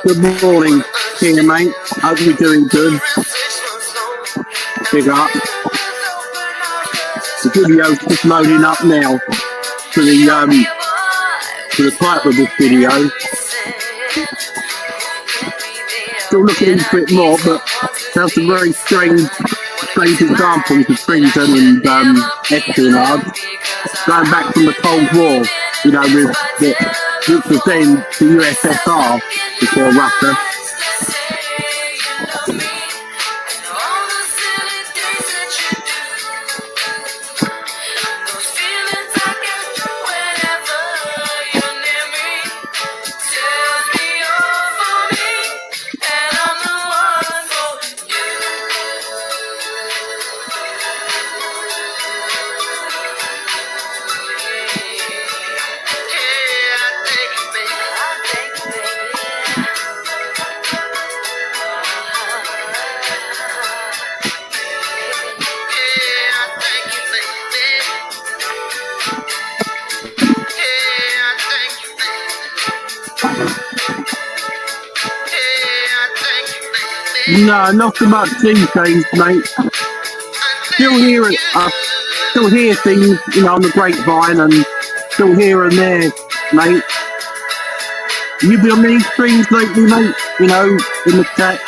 Good morning, here, mate. Hope you're doing good. Big up. The video's just loading up now to the title of this video. Still looking into it more, but there's some very strange examples of treason and espionage going back from the Cold War, you know, which was then the USSR before Russia. No, not so much these days, mate. Still hear things, you know, on the grapevine, and still here and there, mate. You been on these streams lately, mate? You know, in the chat.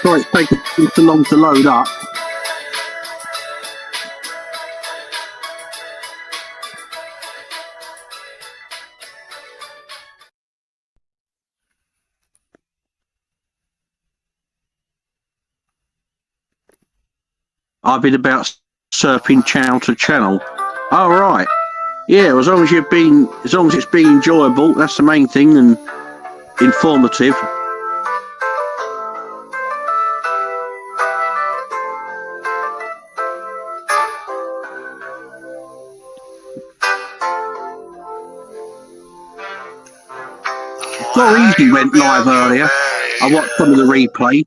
Sorry, it's taking too long to load up. I've been about surfing channel to channel. All right. Yeah, as long as it's been enjoyable, that's the main thing, and informative. So Easy went live earlier. I watched some of the replay.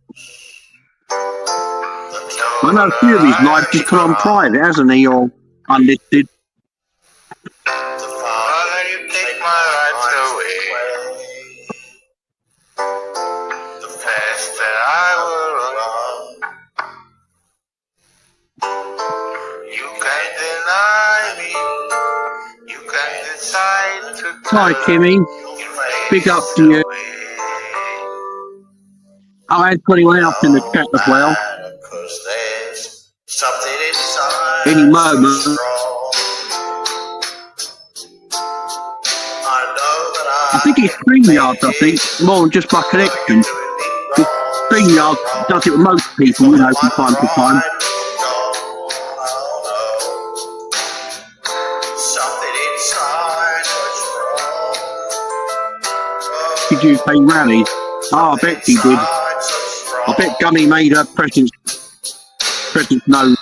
I know a few of his lives just put on private, hasn't he, or unlisted? Hi, Kimmy. Big up to you. I had anyone else in the chat as well. Any moment. I think it's StreamYard, I think, more than just my connection. StreamYard does it with most people, you know, from time to time. Did you say rally? Oh, I bet he did. I bet Gunny made her presence known.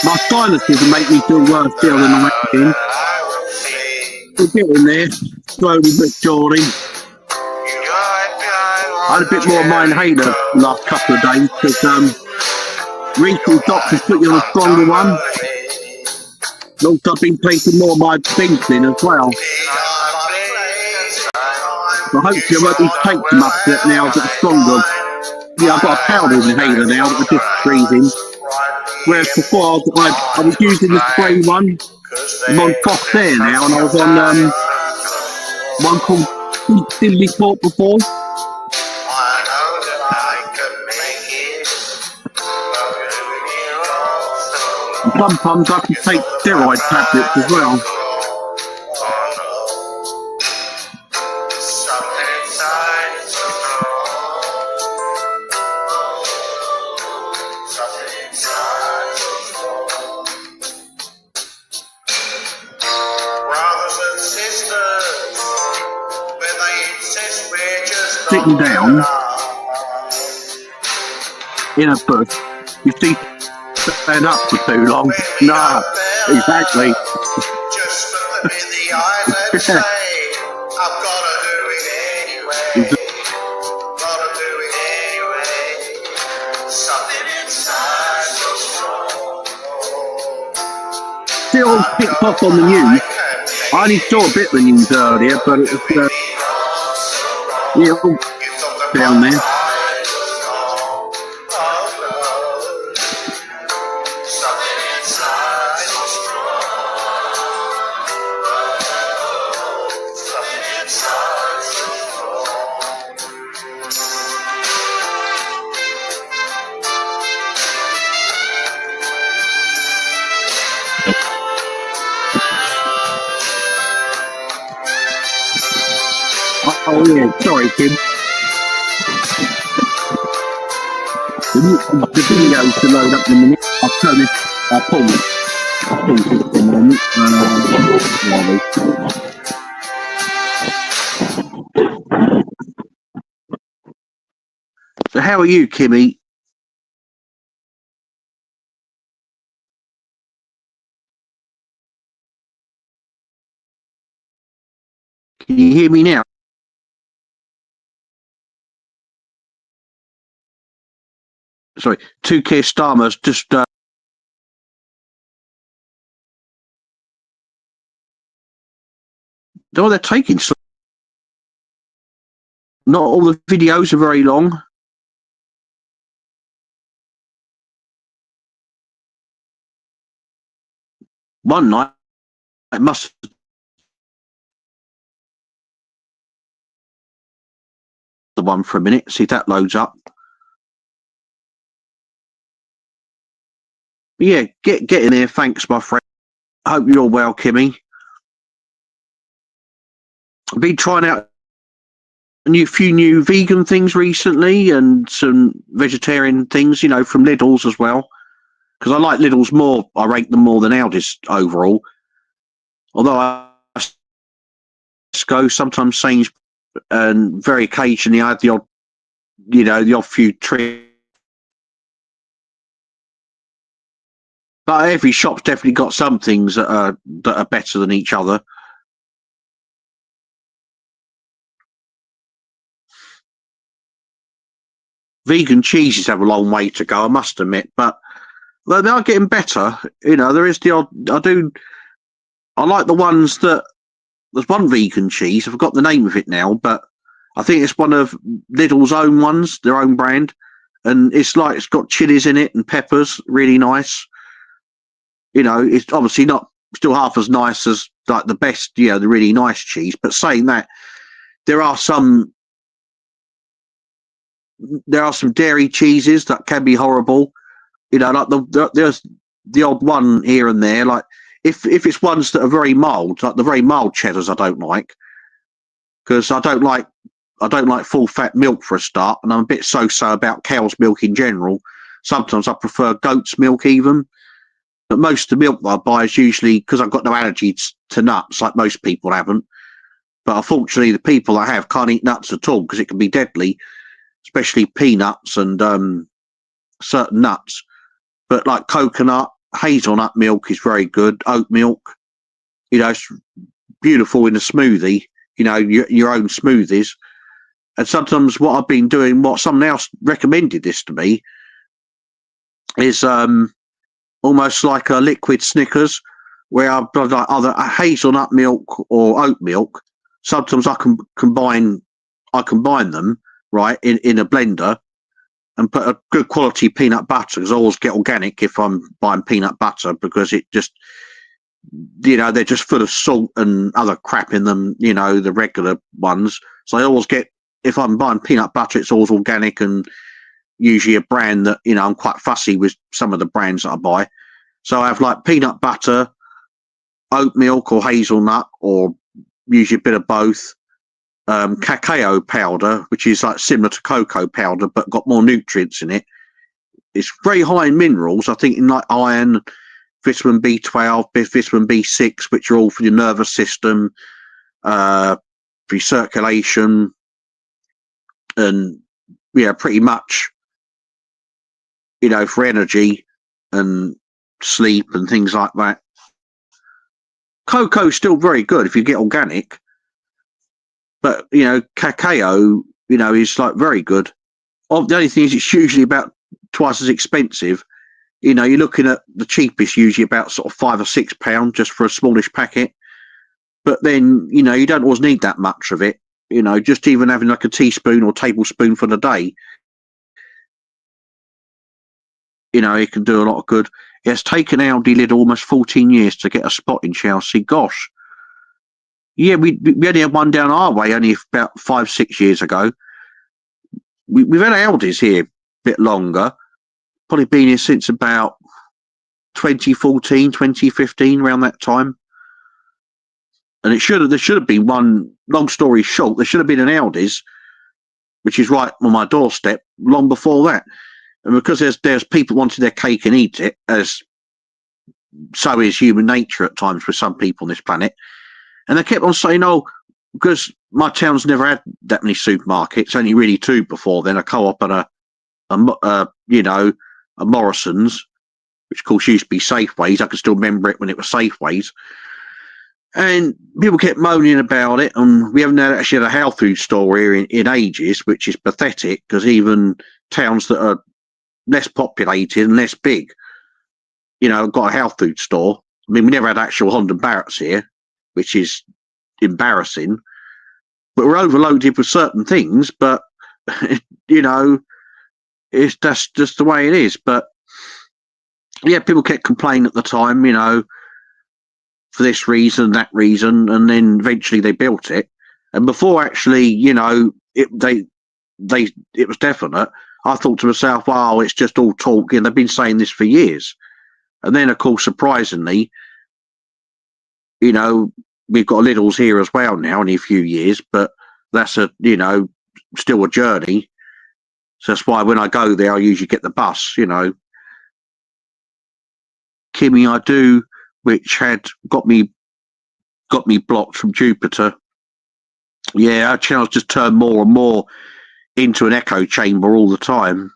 My sinuses will make me feel worse still than I am. We're getting there, slowly but surely. I had a bit more of my inhaler the last couple of days because recent doctors put you on a stronger one. Also, I've been taking more of my Benson as well. So hopefully I won't be taking too much of it now I've got stronger. Yeah, I've got a powder inhaler now that I'm just freezing. Whereas before I was using the spray one. I'm on Fox Air now, and I was on one called Silly Port before. And sometimes I can take steroid tablets as well. Sitting down in a bush, you see stand up for too long. Nah, exactly. Just look at me in the eye and say, I've got to do it anyway. Gotta do it anyway. Something inside so strong. Still picked up on the news. I only saw a bit of the news earlier, but it was yeah, all down there. Oh yeah, sorry, Kim. The video to load up in a minute. I'll turn this. I'll pause it. I'll pause it for a moment. So how are you, Kimmy? Can you hear me now? Sorry, 2K Starmer's just oh, they're taking so not all the videos are very long. One night it must the one for a minute, see if that loads up. But yeah, get in there, thanks my friend. Hope you're well, Kimmy. I've been trying out a few new vegan things recently and some vegetarian things, you know, from Lidl's as well. Because I like Lidl's more, I rate them more than Aldi's overall. Although I go sometimes Sainsbury's and very occasionally I have the odd, you know, the odd few treats. But every shop's definitely got some things that are better than each other. Vegan cheeses have a long way to go, I must admit, but they are getting better. You know, there is the odd. I like the ones that there's one vegan cheese. I forgot the name of it now, but I think it's one of Lidl's own ones, their own brand, and it's got chilies in it and peppers, really nice. You know, it's obviously not still half as nice as like the best, you know, the really nice cheese. But saying that, there are some dairy cheeses that can be horrible. You know, like there's the odd one here and there. Like if it's ones that are very mild, like the very mild cheddars, I don't like because I don't like full fat milk for a start, and I'm a bit so about cow's milk in general. Sometimes I prefer goat's milk even. But most of the milk that I buy is usually because I've got no allergies to nuts, like most people haven't. But unfortunately, the people I have can't eat nuts at all because it can be deadly, especially peanuts and certain nuts. But like coconut, hazelnut milk is very good. Oat milk, you know, it's beautiful in a smoothie. You know, your own smoothies. And sometimes what I've been doing, what someone else recommended this to me, is almost like a liquid Snickers, where I've got like either a hazelnut milk or oat milk. Sometimes I can combine them right in a blender and put a good quality peanut butter, because I always get organic if I'm buying peanut butter, because it just, you know, they're just full of salt and other crap in them, you know, the regular ones. So I always get, if I'm buying peanut butter, it's always organic and usually a brand that, you know, I'm quite fussy with some of the brands that I buy. So I have like peanut butter, oat milk or hazelnut, or usually a bit of both. Cacao powder, which is like similar to cocoa powder but got more nutrients in it. It's very high in minerals, I think, in like iron, vitamin B12, vitamin B6, which are all for your nervous system, for your circulation, and yeah, pretty much you know, for energy and sleep and things like that. Cocoa's still very good if you get organic, but you know, cacao, you know, is like very good. The only thing is, it's usually about twice as expensive. You know, you're looking at the cheapest, usually about sort of £5 or £6 just for a smallish packet. But then, you know, you don't always need that much of it. You know, just even having like a teaspoon or tablespoon for the day, you know, it can do a lot of good. It's taken Aldi Lidl almost 14 years to get a spot in Chelsea. Gosh. Yeah, we only had one down our way only about 5-6 years ago. We've had Aldis here a bit longer. Probably been here since about 2014, 2015, around that time. And there should have been one, long story short, there should have been an Aldi's, which is right on my doorstep, long before that. And because there's people wanting their cake and eat it, as so is human nature at times with some people on this planet. And they kept on saying, oh, because my town's never had that many supermarkets, only really two before then, a Co-op and a Morrison's, which of course used to be Safeways. I can still remember it when it was Safeways. And people kept moaning about it, and we haven't actually had a health food store here in ages, which is pathetic, because even towns that are less populated and less big, you know, got a health food store. I mean, we never had actual Honda Barretts here, which is embarrassing. But we're overloaded with certain things, but, you know, that's just the way it is. But, yeah, people kept complaining at the time, you know, for this reason, that reason, and then eventually they built it. And before actually, you know, it was definite, I thought to myself, wow, it's just all talk, and they've been saying this for years. And then, of course, surprisingly, you know, we've got Lidl's here as well now, only a few years, but that's still a journey. So that's why when I go there, I usually get the bus, you know. Kimmy, I do, which had got me blocked from Jupiter. Yeah, our channel's just turned more and more into an echo chamber all the time.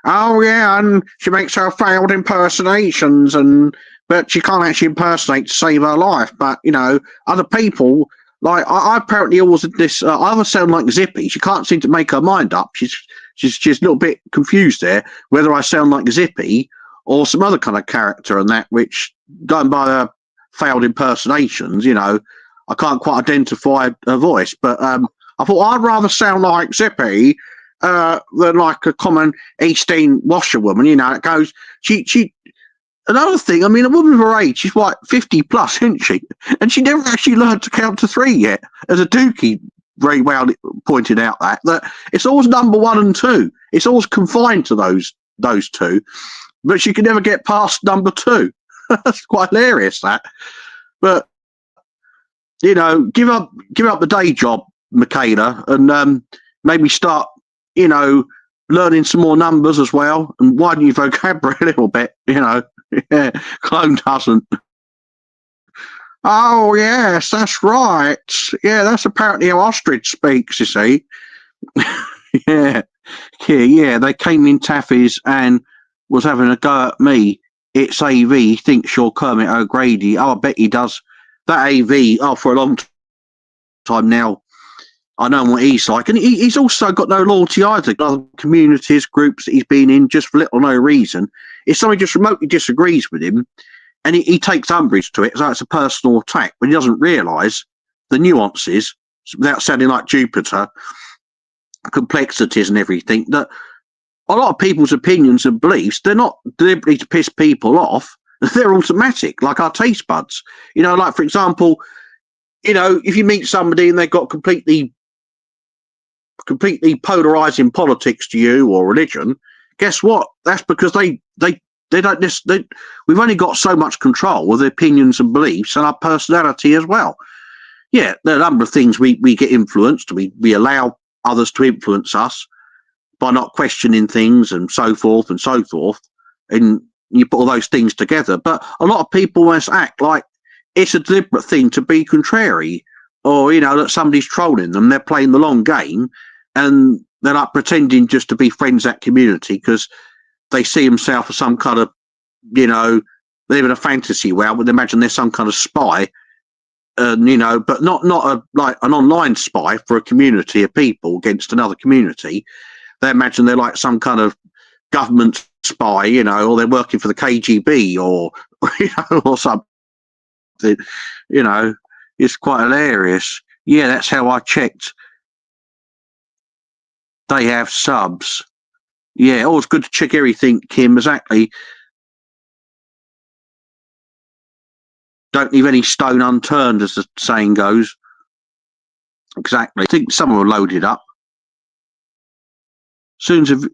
Oh yeah, and she makes her failed impersonations, but she can't actually impersonate to save her life. But you know, other people, like I apparently always this. I always sound like Zippy. She can't seem to make her mind up. She's a little bit confused there whether I sound like Zippy or some other kind of character, and that, which going by her failed impersonations, you know, I can't quite identify her voice. But I thought I'd rather sound like Zippy than like a common East End washerwoman, you know. It goes, she. Another thing, I mean, a woman of her age, she's like 50 plus, isn't she? And she never actually learned to count to 3 yet. As a Dookie very well pointed out, that it's always number 1 and 2. It's always confined to those two, but she can never get past number 2. That's quite hilarious, that. But you know, give up the day job, Michaela, and maybe start, you know, learning some more numbers as well, and widen your vocabulary a little bit, you know. Yeah, Clone doesn't. Oh yes, that's right. Yeah, that's apparently how ostrich speaks, you see. Yeah. They came in taffies and was having a go at me. It's AV. He thinks you're Kermit O'Grady. Oh, I bet he does. That AV. Oh, for a long time now, I know what he's like, and he's also got no loyalty either. Other communities, groups that he's been in, just for little or no reason. If somebody just remotely disagrees with him, and he takes umbrage to it, so it's a personal attack, but he doesn't realise the nuances, without sounding like Jupiter, complexities and everything, that a lot of people's opinions and beliefs, they're not deliberately to piss people off, they're automatic, like our taste buds. You know, like, for example, you know, if you meet somebody and they've got completely polarising politics to you or religion, guess what? That's because they don't just, we've only got so much control with the opinions and beliefs and our personality as well. Yeah, there are a number of things we get influenced. We allow others to influence us by not questioning things and so forth and so forth. And you put all those things together. But a lot of people must act like it's a deliberate thing to be contrary, or, you know, that somebody's trolling them. They're playing the long game, and they're like pretending just to be friends at community because they see themselves as some kind of, you know, they live in a fantasy world, but they imagine they're some kind of spy, you know, but not like an online spy for a community of people against another community. They imagine they're like some kind of government spy, you know, or they're working for the KGB or you know, or something. You know, it's quite hilarious. Yeah, that's how I checked. They have subs. Yeah, always good to check everything, Kim. Exactly. Don't leave any stone unturned, as the saying goes. Exactly. I think some are loaded up. Soon as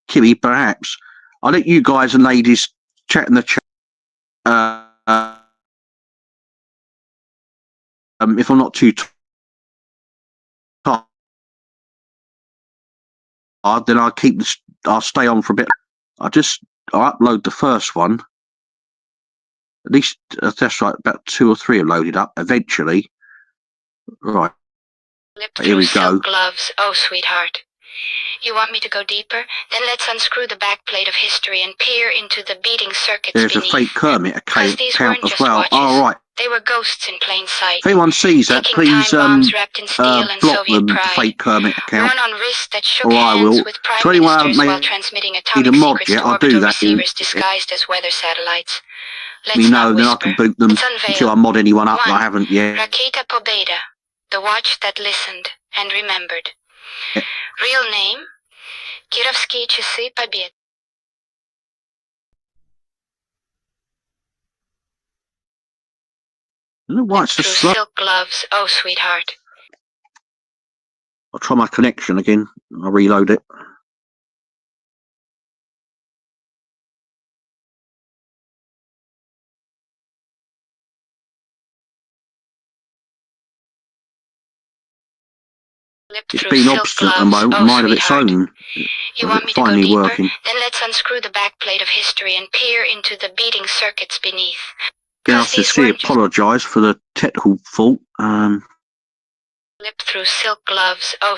Kimmy, perhaps. I think you guys and ladies chat in the chat. If I'm not too tired, then I'll stay on for a bit. I'll upload the first one. At least that's right. About 2 or 3 are loaded up eventually. Right. Here we go. Gloves. Oh, sweetheart. You want me to go deeper? Then let's unscrew the backplate of history and peer into the beating circuits There's beneath. a fake Kermit account as well. Oh, right. They were ghosts in plain sight. If anyone sees that, please block them, the fake Kermit account. Run on wrists that shook Or I hands will. with prime So anyone ministers while made transmitting a atomic mod secrets yet, to I'll do orbital that. receivers disguised as weather satellites. Let's Me know, not then I whisper. can boot them Let's unveil. until I mod anyone up that I 1. haven't yet. Raketa Pobeda, the watch that listened and remembered. Yeah. Real name? Kirovskие часы Побед. I don't know why it's Through just slow. silk gloves. Oh, sweetheart. I'll try my connection again. I'll reload it. It's been obstinate at the moment, mind of its own. You want me to go Finally deeper? working. Then let's unscrew the backplate of history and peer into the beating circuits beneath. Yeah, I sincerely apologise for the technical fault. Slip through silk gloves. Oh,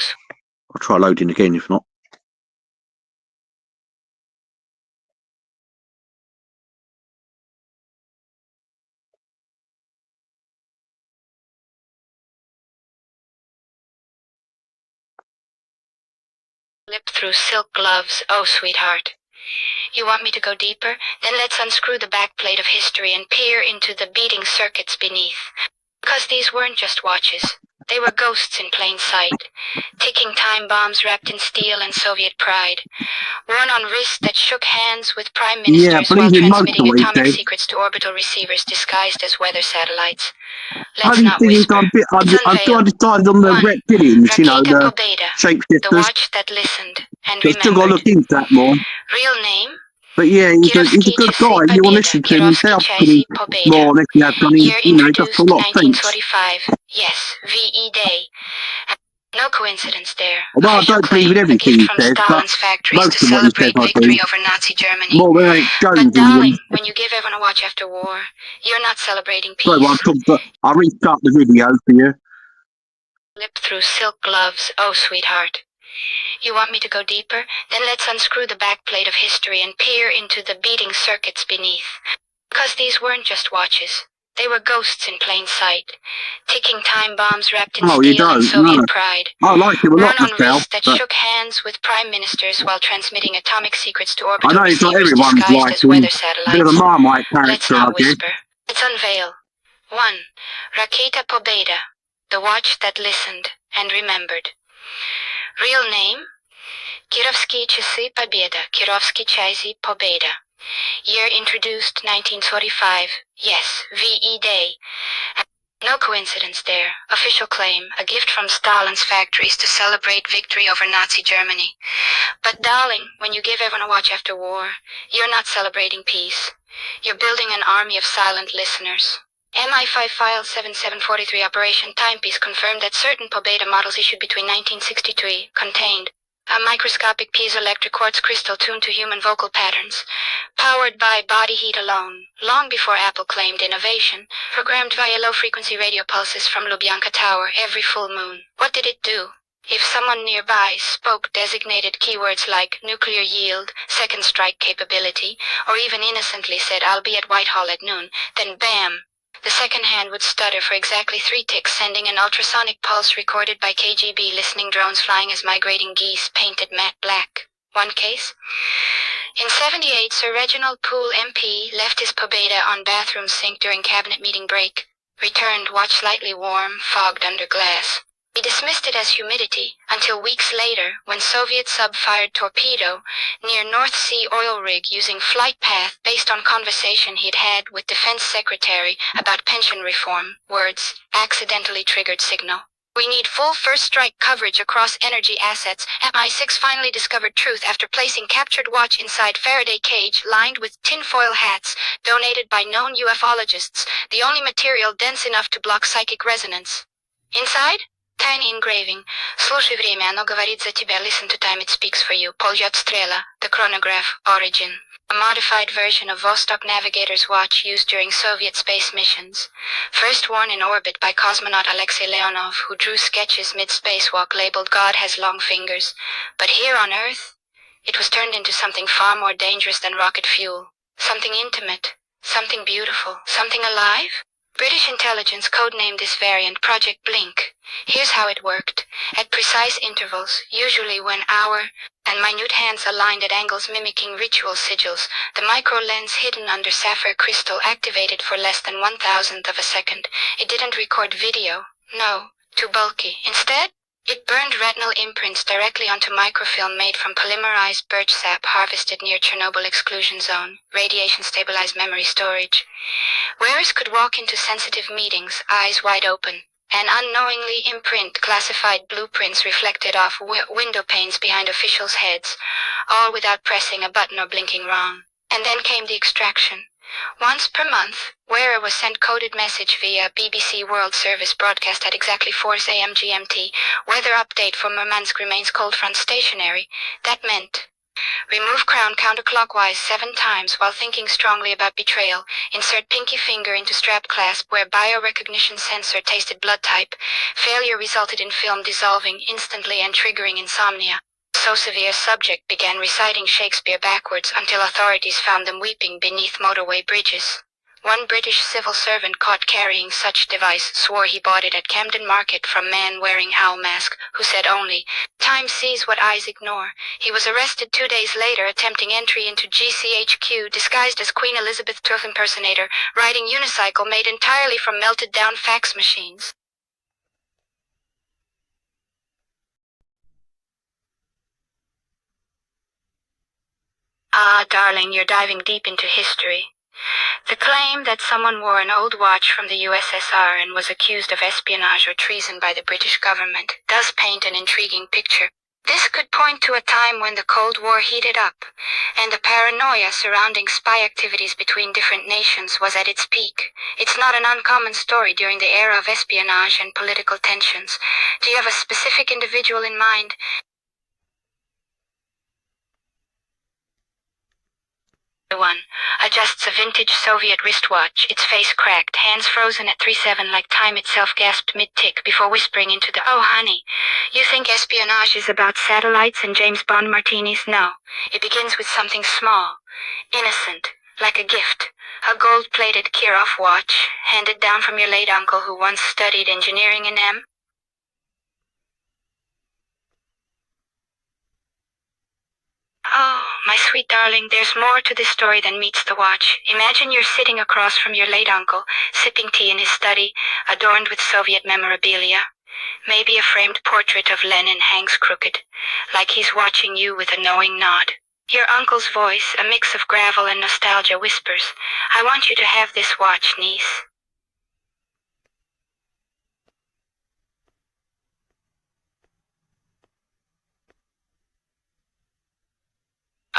I'll try loading again if not. slip through silk gloves. Oh, sweetheart. You want me to go deeper? Then let's unscrew the backplate of history and peer into the beating circuits beneath. Because these weren't just watches. They were ghosts in plain sight. Ticking time bombs wrapped in steel and Soviet pride. Worn on wrists that shook hands with prime ministers while transmitting atomic secrets to orbital receivers disguised as weather satellites. Let's not whisper. I decided on the reptilians, you know, the shapeshifters. The watch that listened and I've still got to look into that more. Real name? But yeah, he's a good guy. You will listen to him himself more or less. You have done. You know, he does a lot of things. Yes, VE Day. No coincidence there. Although I don't believe in everything he says, but most of what he says I do. Over Nazi Germany. More than Eric Jones. But darling, when you give everyone a watch after war, you're not celebrating peace. Sorry, I'll restart the video for you. Slip through silk gloves. Oh, sweetheart. You want me to go deeper? Then let's unscrew the backplate of history and peer into the beating circuits beneath. Because these weren't just watches. They were ghosts in plain sight. Ticking time bombs wrapped in steel and Soviet pride. I like him a lot myself. That shook hands with prime ministers while transmitting atomic secrets to orbital I know it's not receivers everyone's disguised like as him. weather satellites. Bit of a Marmite Let's character, not I guess. whisper. Let's unveil. 1. Raketa Pobeda, the watch that listened and remembered. Real name? Kirovskие часы Победа, Kirovskие часы Победа. Year introduced 1945. Yes, VE Day. No coincidence there. Official claim, a gift from Stalin's factories to celebrate victory over Nazi Germany. But darling, when you give everyone a watch after war, you're not celebrating peace. You're building an army of silent listeners. MI5 File 7743 Operation Timepiece confirmed that certain Pobeda models issued between 1963 contained a microscopic piezoelectric quartz crystal tuned to human vocal patterns, powered by body heat alone, long before Apple claimed innovation, programmed via low-frequency radio pulses from Lubyanka Tower every full moon. What did it do? If someone nearby spoke designated keywords like nuclear yield, second strike capability, or even innocently said I'll be at Whitehall at noon, then bam! The second hand would stutter for exactly 3 ticks, sending an ultrasonic pulse recorded by KGB listening drones flying as migrating geese painted matte black. One case? In 78, Sir Reginald Poole MP left his Pobeda on bathroom sink during cabinet meeting break. Returned, watch slightly warm, fogged under glass. He dismissed it as humidity, until weeks later, when Soviet sub fired torpedo near North Sea oil rig using flight path based on conversation he'd had with Defense Secretary about pension reform. Words, accidentally triggered signal. We need full first strike coverage across energy assets. MI6 finally discovered truth after placing captured watch inside Faraday cage lined with tinfoil hats, donated by known ufologists, the only material dense enough to block psychic resonance. Inside? Tiny engraving. Слушай время, оно говорит за тебя. Listen to time, it speaks for you. Polyot Strela, the chronograph, origin. A modified version of Vostok Navigator's watch used during Soviet space missions. First worn in orbit by cosmonaut Alexei Leonov, who drew sketches mid-spacewalk labeled God Has Long Fingers. But here on Earth, it was turned into something far more dangerous than rocket fuel. Something intimate, something beautiful, something alive? British intelligence codenamed this variant Project Blink. Here's how it worked. At precise intervals, usually when hour and minute hands aligned at angles mimicking ritual sigils, the micro-lens hidden under sapphire crystal activated for less than 1,000th of a second. It didn't record video. No, too bulky. Instead, it burned retinal imprints directly onto microfilm made from polymerized birch sap harvested near Chernobyl exclusion zone, radiation-stabilized memory storage. Wearers could walk into sensitive meetings, eyes wide open, and unknowingly imprint classified blueprints reflected off window panes behind officials' heads, all without pressing a button or blinking wrong. And then came the extraction. Once per month, wearer was sent coded message via BBC World Service broadcast at exactly 4 a.m. GMT. Weather update for Murmansk remains cold front stationary. That meant remove crown counterclockwise 7 times while thinking strongly about betrayal. Insert pinky finger into strap clasp where biorecognition sensor tasted blood type. Failure resulted in film dissolving instantly and triggering insomnia. So severe subject began reciting Shakespeare backwards until authorities found them weeping beneath motorway bridges. One British civil servant caught carrying such device swore he bought it at Camden Market from man wearing owl mask, who said only, "Time sees what eyes ignore." He was arrested 2 days later attempting entry into GCHQ disguised as Queen Elizabeth II impersonator, riding unicycle made entirely from melted down fax machines. Ah, darling, you're diving deep into history. The claim that someone wore an old watch from the USSR and was accused of espionage or treason by the British government does paint an intriguing picture. This could point to a time when the Cold War heated up, and the paranoia surrounding spy activities between different nations was at its peak. It's not an uncommon story during the era of espionage and political tensions. Do you have a specific individual in mind? One adjusts a vintage Soviet wristwatch, its face cracked, hands frozen at 3/7 like time itself gasped mid-tick before whispering into the, "Oh honey, you think espionage is about satellites and James Bond martinis? No, it begins with something small, innocent, like a gift. A gold-plated Kirov watch, handed down from your late uncle who once studied engineering in M. Oh, my sweet darling, there's more to this story than meets the watch. Imagine you're sitting across from your late uncle, sipping tea in his study, adorned with Soviet memorabilia. Maybe a framed portrait of Lenin hangs crooked, like he's watching you with a knowing nod. Your uncle's voice, a mix of gravel and nostalgia, whispers, "I want you to have this watch, niece."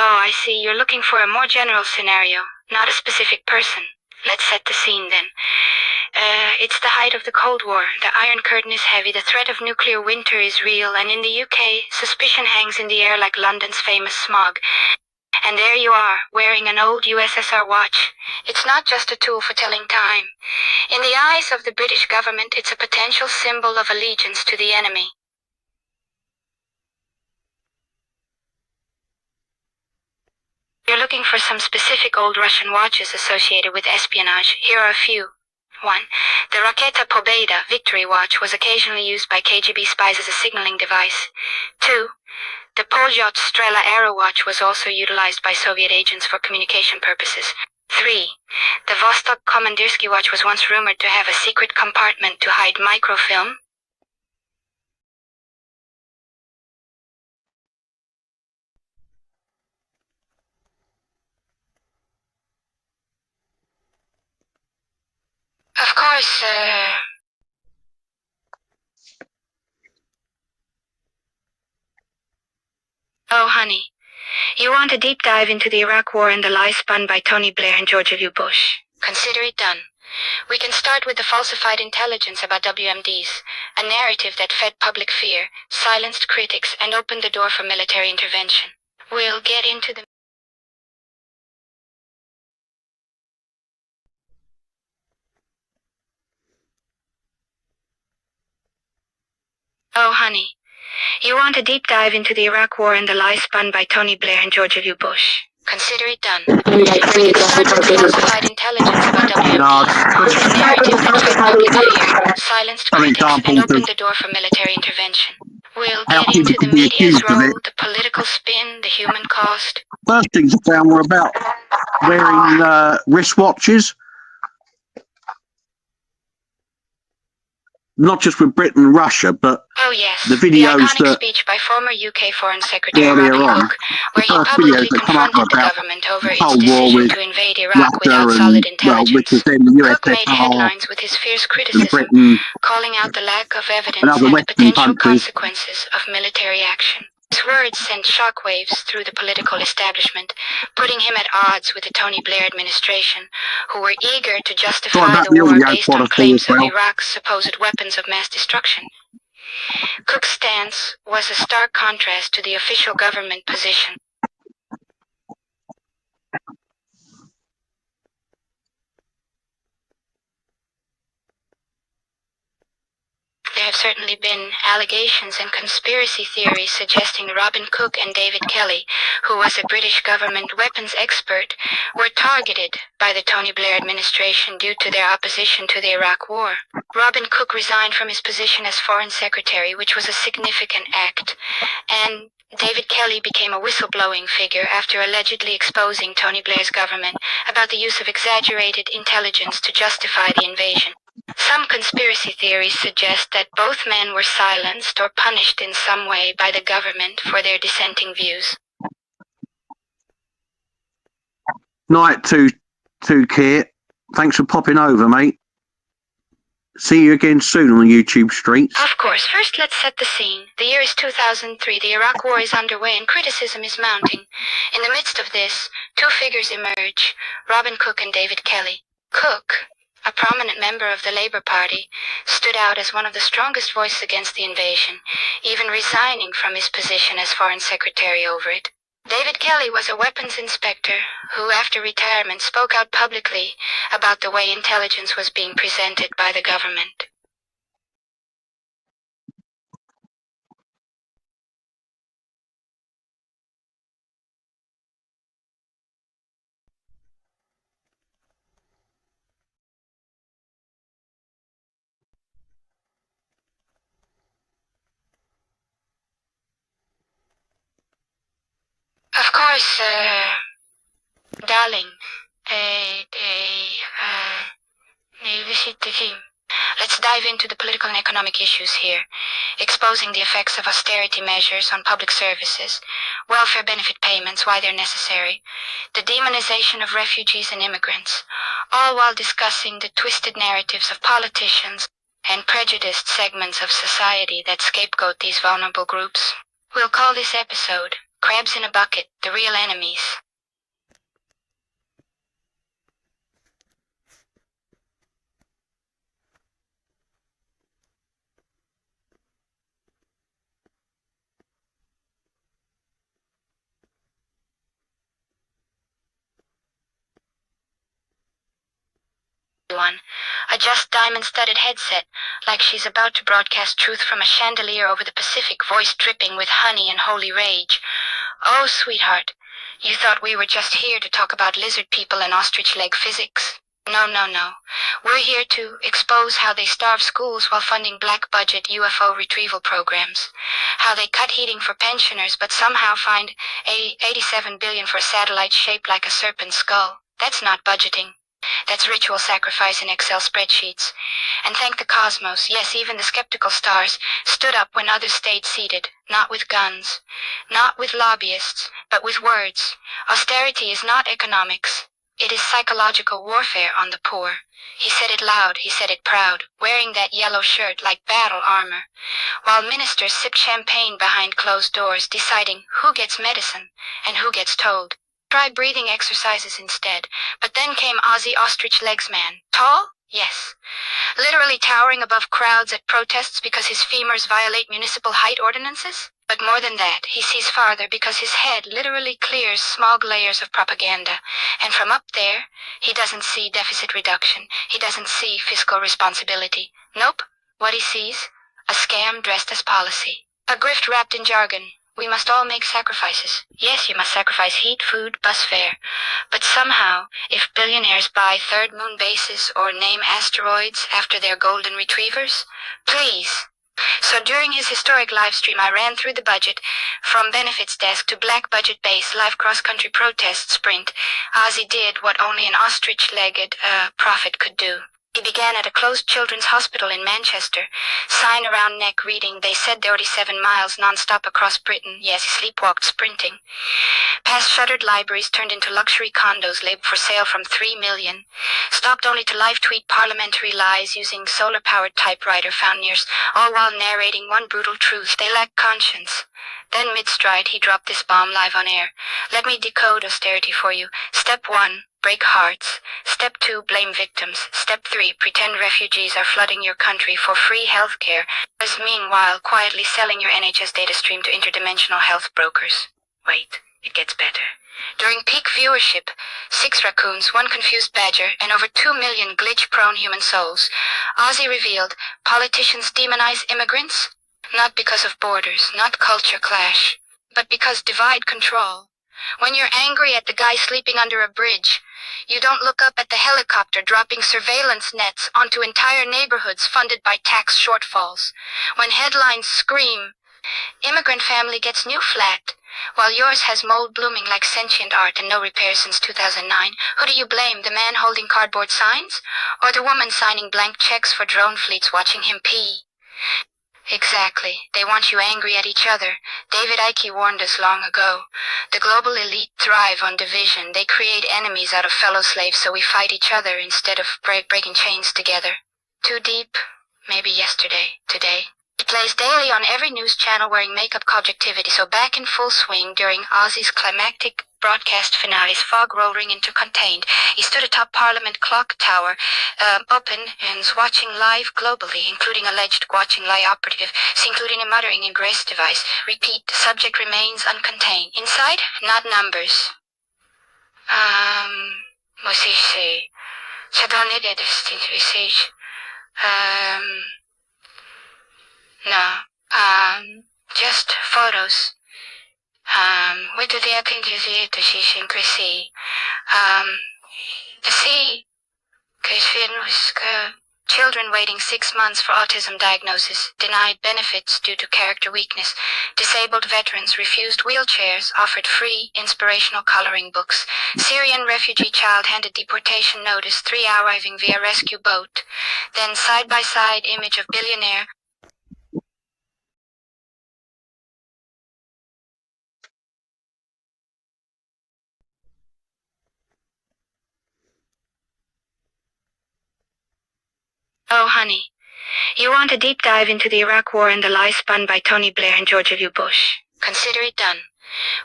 Oh, I see. You're looking for a more general scenario, not a specific person. Let's set the scene then. It's the height of the Cold War. The Iron Curtain is heavy, the threat of nuclear winter is real, and in the UK, suspicion hangs in the air like London's famous smog. And there you are, wearing an old USSR watch. It's not just a tool for telling time. In the eyes of the British government, it's a potential symbol of allegiance to the enemy. You're looking for some specific old Russian watches associated with espionage. Here are a few. 1. The Raketa Pobeda Victory Watch was occasionally used by KGB spies as a signaling device. 2. The Poljot Strela Aero Watch was also utilized by Soviet agents for communication purposes. 3. The Vostok Komandirsky Watch was once rumored to have a secret compartment to hide microfilm. Of course, Oh, honey. You want a deep dive into the Iraq War and the lies spun by Tony Blair and George W. Bush. Consider it done. We can start with the falsified intelligence about WMDs, a narrative that fed public fear, silenced critics, and opened the door for military intervention. We'll get into the... Oh, honey. You want a deep dive into the Iraq War and the lies spun by Tony Blair and George W. Bush. Consider it done. We can start with the falsified intelligence about WMDs, a narrative that fed public fear, silenced critics, and opened the door for military intervention. We'll get into the media's role, the political spin, the human cost. First things I found were about wearing wristwatches. Not just with Britain and Russia, but oh, yes. the videos the iconic that speech by former UK Foreign Secretary earlier Robin on, Cook, where he first publicly videos that come up confronted the about government over the its Cold War decision with to invade Iraq Russia without and, solid well, which intelligence. was then the Cook made USSR headlines with his fierce and criticism, Britain calling out the lack of evidence and other and the Western potential countries. consequences of military action. His words sent shockwaves through the political establishment, putting him at odds with the Tony Blair administration, who were eager to justify about the the war audio based on quality claims as of well. Iraq's supposed weapons of mass destruction. Cook's stance was a stark contrast to the official government position. There have certainly been allegations and conspiracy theories suggesting Robin Cook and David Kelly, who was a British government weapons expert, were targeted by the Tony Blair administration due to their opposition to the Iraq War. Robin Cook resigned from his position as Foreign Secretary, which was a significant act, and David Kelly became a whistleblowing figure after allegedly exposing Tony Blair's government about the use of exaggerated intelligence to justify the invasion. Some conspiracy theories suggest that both men were silenced or punished in some way by the government for their dissenting views. Night to Kit. Thanks for popping over, mate. See you again soon on the YouTube streets. Of course. First, let's set the scene. The year is 2003. The Iraq War is underway and criticism is mounting. In the midst of this, two figures emerge, Robin Cook and David Kelly. Cook, a prominent member of the Labour Party, stood out as one of the strongest voices against the invasion, even resigning from his position as Foreign Secretary over it. David Kelly was a weapons inspector who, after retirement, spoke out publicly about the way intelligence was being presented by the government. Of course, darling, let's dive into the political and economic issues here, exposing the effects of austerity measures on public services, welfare benefit payments, why they're necessary, the demonization of refugees and immigrants, all while discussing the twisted narratives of politicians and prejudiced segments of society that scapegoat these vulnerable groups. We'll call this episode Crabs in a Bucket, the Real Enemies. Adjust diamond-studded headset, like she's about to broadcast truth from a chandelier over the Pacific, voice dripping with honey and holy rage. Oh, sweetheart, You thought we were just here to talk about lizard people and ostrich leg physics? No, no, no. We're here to expose how they starve schools while funding black budget UFO retrieval programs. How they cut heating for pensioners but somehow find 87 billion for a satellite shaped like a serpent's skull. That's not budgeting. That's ritual sacrifice in Excel spreadsheets. And thank the cosmos, yes, even the skeptical stars, stood up when others stayed seated, not with guns, not with lobbyists, but with words. Austerity is not economics. It is psychological warfare on the poor. He said it loud, he said it proud, wearing that yellow shirt like battle armor, while ministers sipped champagne behind closed doors, deciding who gets medicine and who gets told. Try breathing exercises instead. But then came Ozzy Ostrich Legs Man. Tall? Yes. Literally towering above crowds at protests because his femurs violate municipal height ordinances? But more than that, he sees farther because his head literally clears smog layers of propaganda. And from up there, he doesn't see deficit reduction. He doesn't see fiscal responsibility. Nope. What he sees? A scam dressed as policy. A grift wrapped in jargon. We must all make sacrifices. Yes, you must sacrifice heat, food, bus fare. But somehow, if billionaires buy third moon bases or name asteroids after their golden retrievers, please. So during his historic live stream, I ran through the budget, from benefits desk to black budget base live cross-country protest sprint. Ozzy did what only an ostrich-legged prophet could do. He began at a closed children's hospital in Manchester, sign around neck reading, they said 37 miles non-stop across Britain. Yes, he sleepwalked sprinting. Past shuttered libraries turned into luxury condos labeled for sale from 3 million. Stopped only to live tweet parliamentary lies using solar-powered typewriter found near, all while narrating one brutal truth. They lack conscience. Then mid-stride, he dropped this bomb live on air. Let me decode austerity for you. Step 1. Break hearts. Step 2, blame victims. Step 3, pretend refugees are flooding your country for free health care, as meanwhile quietly selling your NHS data stream to interdimensional health brokers. Wait, it gets better. During peak viewership, 6 raccoons, 1 confused badger, and over 2 million glitch-prone human souls, Ozzy revealed politicians demonize immigrants? Not because of borders, not culture clash, but because divide control. When you're angry at the guy sleeping under a bridge, you don't look up at the helicopter dropping surveillance nets onto entire neighborhoods funded by tax shortfalls. When headlines scream, immigrant family gets new flat, while yours has mold blooming like sentient art and no repairs since 2009, who do you blame, the man holding cardboard signs? Or the woman signing blank checks for drone fleets watching him pee? Exactly. They want you angry at each other. David Icke warned us long ago. The global elite thrive on division. They create enemies out of fellow slaves so we fight each other instead of breaking chains together. Too deep? Maybe yesterday. Today? It plays daily on every news channel wearing makeup objectivity, so back in full swing during Ozzy's climactic broadcast finales, fog rolling into contained. He stood atop Parliament clock tower, open and watching live globally, including alleged watching lie operative, including a muttering in grace device. Repeat, the subject remains uncontained. Inside, not numbers. Muss ich say? Så då är det distinct visage. No, just photos. With the activity to see the sea, children waiting 6 months for autism diagnosis, denied benefits due to character weakness, disabled veterans refused wheelchairs, offered free inspirational coloring books, Syrian refugee child handed deportation notice, 3 hour arriving via rescue boat, then side-by-side image of billionaire. Oh, honey, you want a deep dive into the Iraq War and the lies spun by Tony Blair and George W. Bush? Consider it done.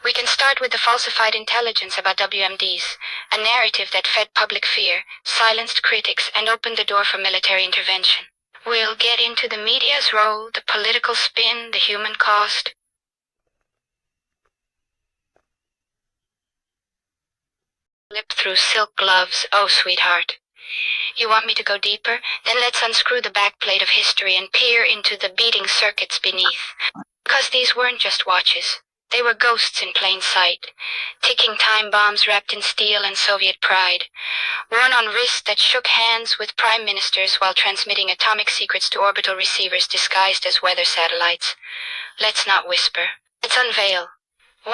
We can start with the falsified intelligence about WMDs, a narrative that fed public fear, silenced critics, and opened the door for military intervention. We'll get into the media's role, the political spin, the human cost. Slip through silk gloves, oh sweetheart. You want me to go deeper? Then let's unscrew the backplate of history and peer into the beating circuits beneath. Because these weren't just watches. They were ghosts in plain sight, ticking time bombs wrapped in steel and Soviet pride, worn on wrists that shook hands with prime ministers while transmitting atomic secrets to orbital receivers disguised as weather satellites. Let's not whisper. Let's unveil. 1.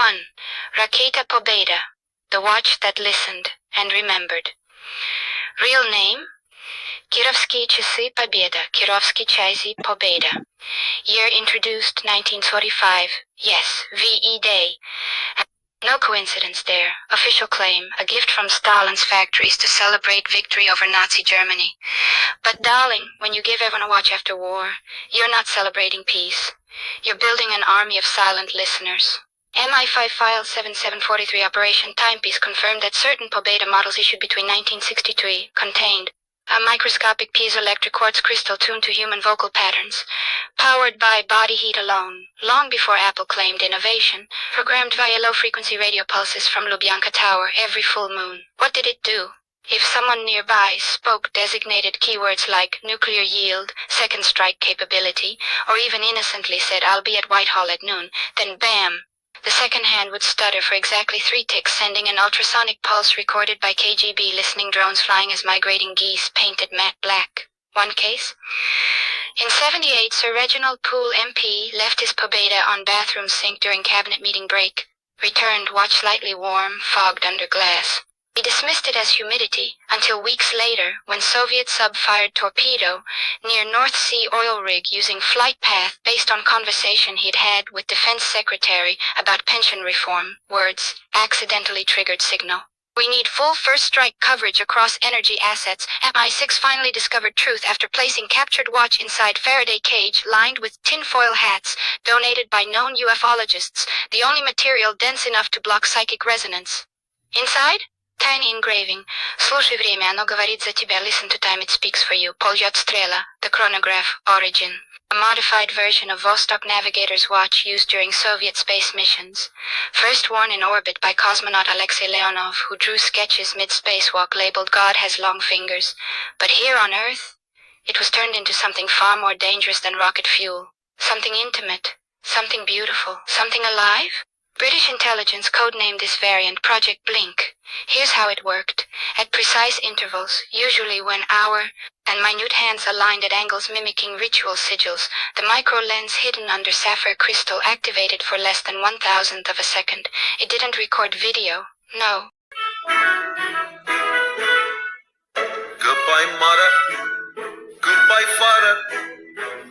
Raketa Pobeda, the watch that listened and remembered. Real name? Kirovskie часы Победа, Kirovsky часы Победа. Year introduced 1945. Yes, VE Day. No coincidence there. Official claim, a gift from Stalin's factories to celebrate victory over Nazi Germany. But darling, when you give everyone a watch after war, you're not celebrating peace. You're building an army of silent listeners. MI5 File 7743 Operation Timepiece confirmed that certain Pobeda models issued between 1963 contained a microscopic piezoelectric quartz crystal tuned to human vocal patterns, powered by body heat alone, long before Apple claimed innovation, programmed via low-frequency radio pulses from Lubyanka Tower every full moon. What did it do? If someone nearby spoke designated keywords like nuclear yield, second strike capability, or even innocently said, "I'll be at Whitehall at noon," then bam! The second hand would stutter for exactly 3 ticks, sending an ultrasonic pulse recorded by KGB listening drones flying as migrating geese painted matte black. One case? In 78, Sir Reginald Poole MP left his Pobeda on bathroom sink during cabinet meeting break, returned watch slightly warm, fogged under glass. He dismissed it as humidity until weeks later when Soviet sub fired torpedo near North Sea oil rig using flight path based on conversation he'd had with Defense Secretary about pension reform. Words, accidentally triggered signal. We need full first strike coverage across energy assets. MI6 finally discovered truth after placing captured watch inside Faraday cage lined with tinfoil hats donated by known ufologists, the only material dense enough to block psychic resonance. Inside? Tiny engraving. Слушай время, оно говорит за тебя. Listen to time, it speaks for you. Poljot Strela, the chronograph, origin. A modified version of Vostok Navigator's watch used during Soviet space missions. First worn in orbit by cosmonaut Alexei Leonov, who drew sketches mid-spacewalk labeled "God has long fingers." But here on Earth, it was turned into something far more dangerous than rocket fuel. Something intimate. Something beautiful. Something alive? British intelligence codenamed this variant Project Blink. Here's how it worked. At precise intervals, usually when hour and minute hands aligned at angles mimicking ritual sigils, the micro lens hidden under sapphire crystal activated for less than 1,000th of a second. It didn't record video. No. Goodbye, mother. Goodbye, father.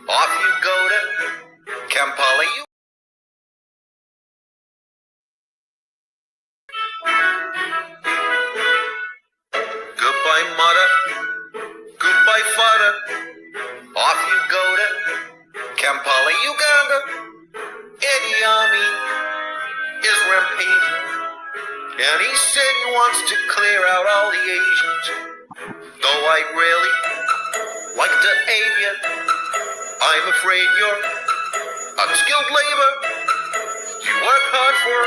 Off you go to Kampala, you. Goodbye, mother. Goodbye, father. Off you go to Kampala, Uganda. Idi Amin is rampaging, and he said he wants to clear out all the Asians. Though I'd really like to aid you, I'm afraid you're unskilled labor. You work hard for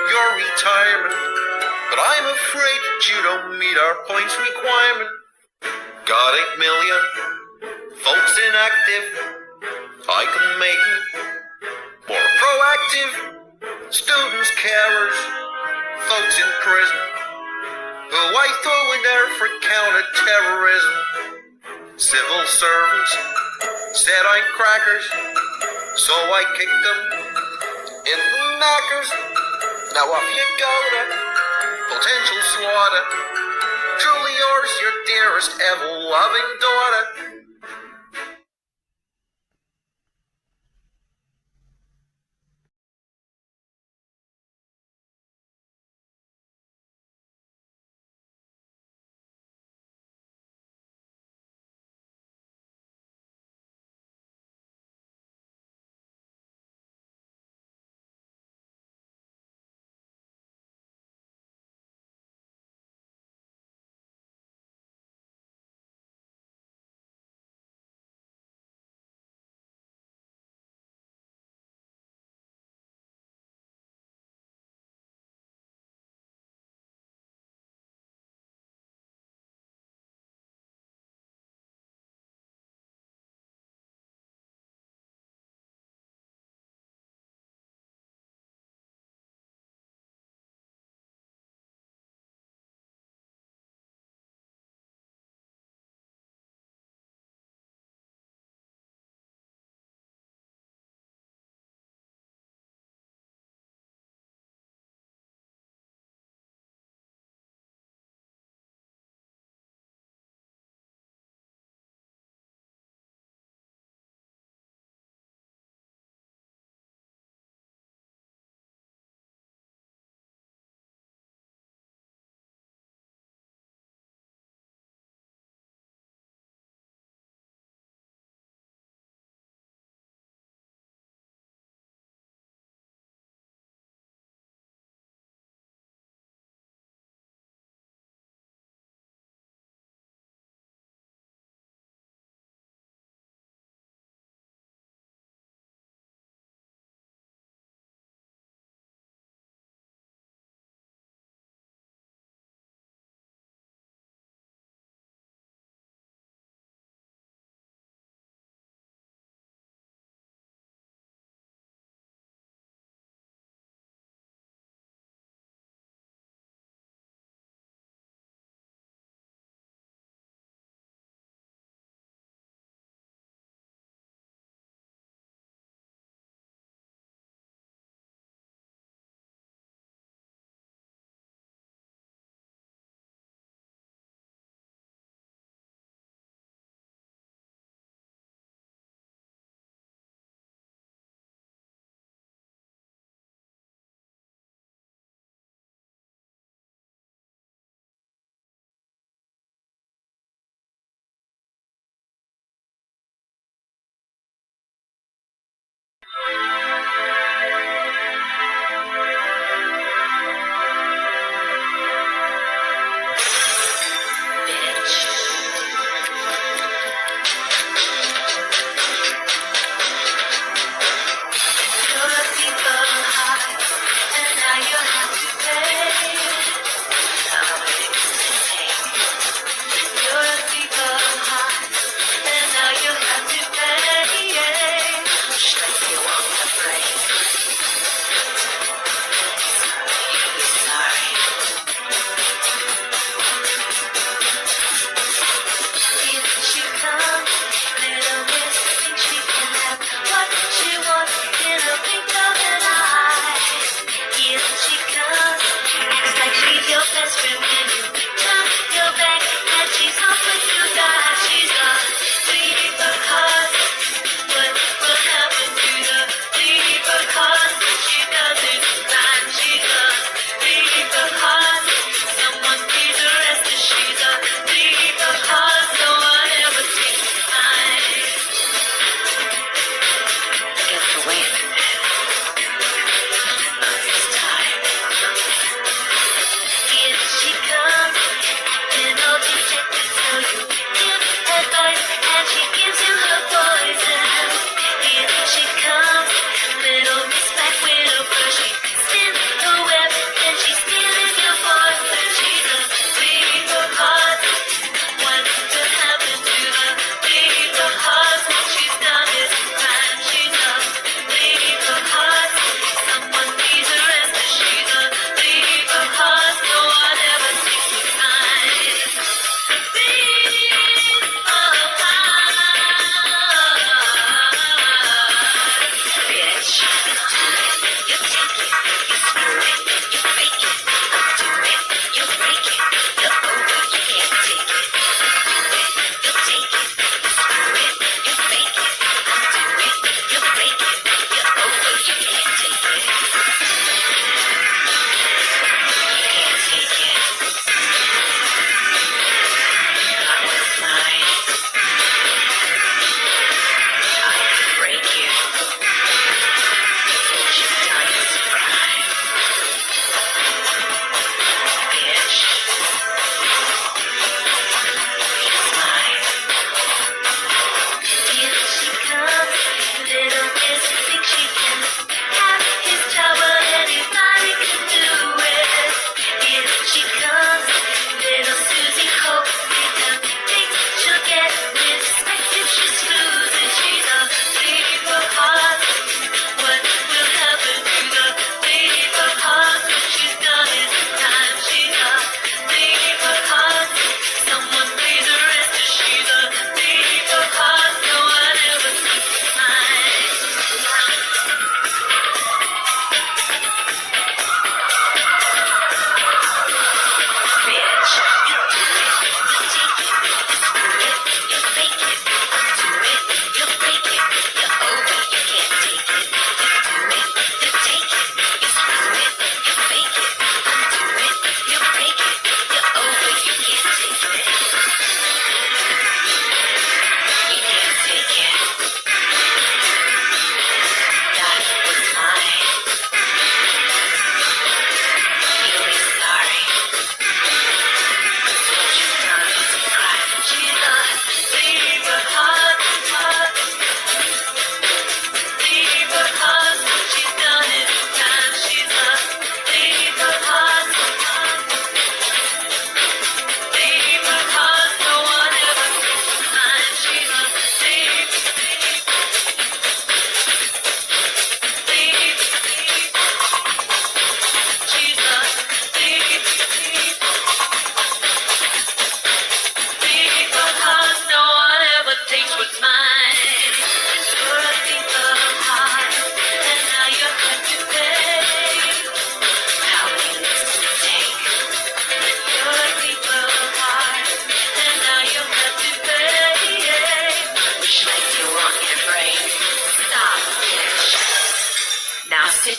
your retirement, but I'm afraid that you don't meet our points requirement. Got 8 million folks inactive. I can make them more proactive. Students, carers, folks in prison, who I throw in there for counter-terrorism. Civil servants said I'm crackers, so I kicked them in the knackers. Now off you go to potential slaughter. Truly yours, your dearest, ever-loving daughter.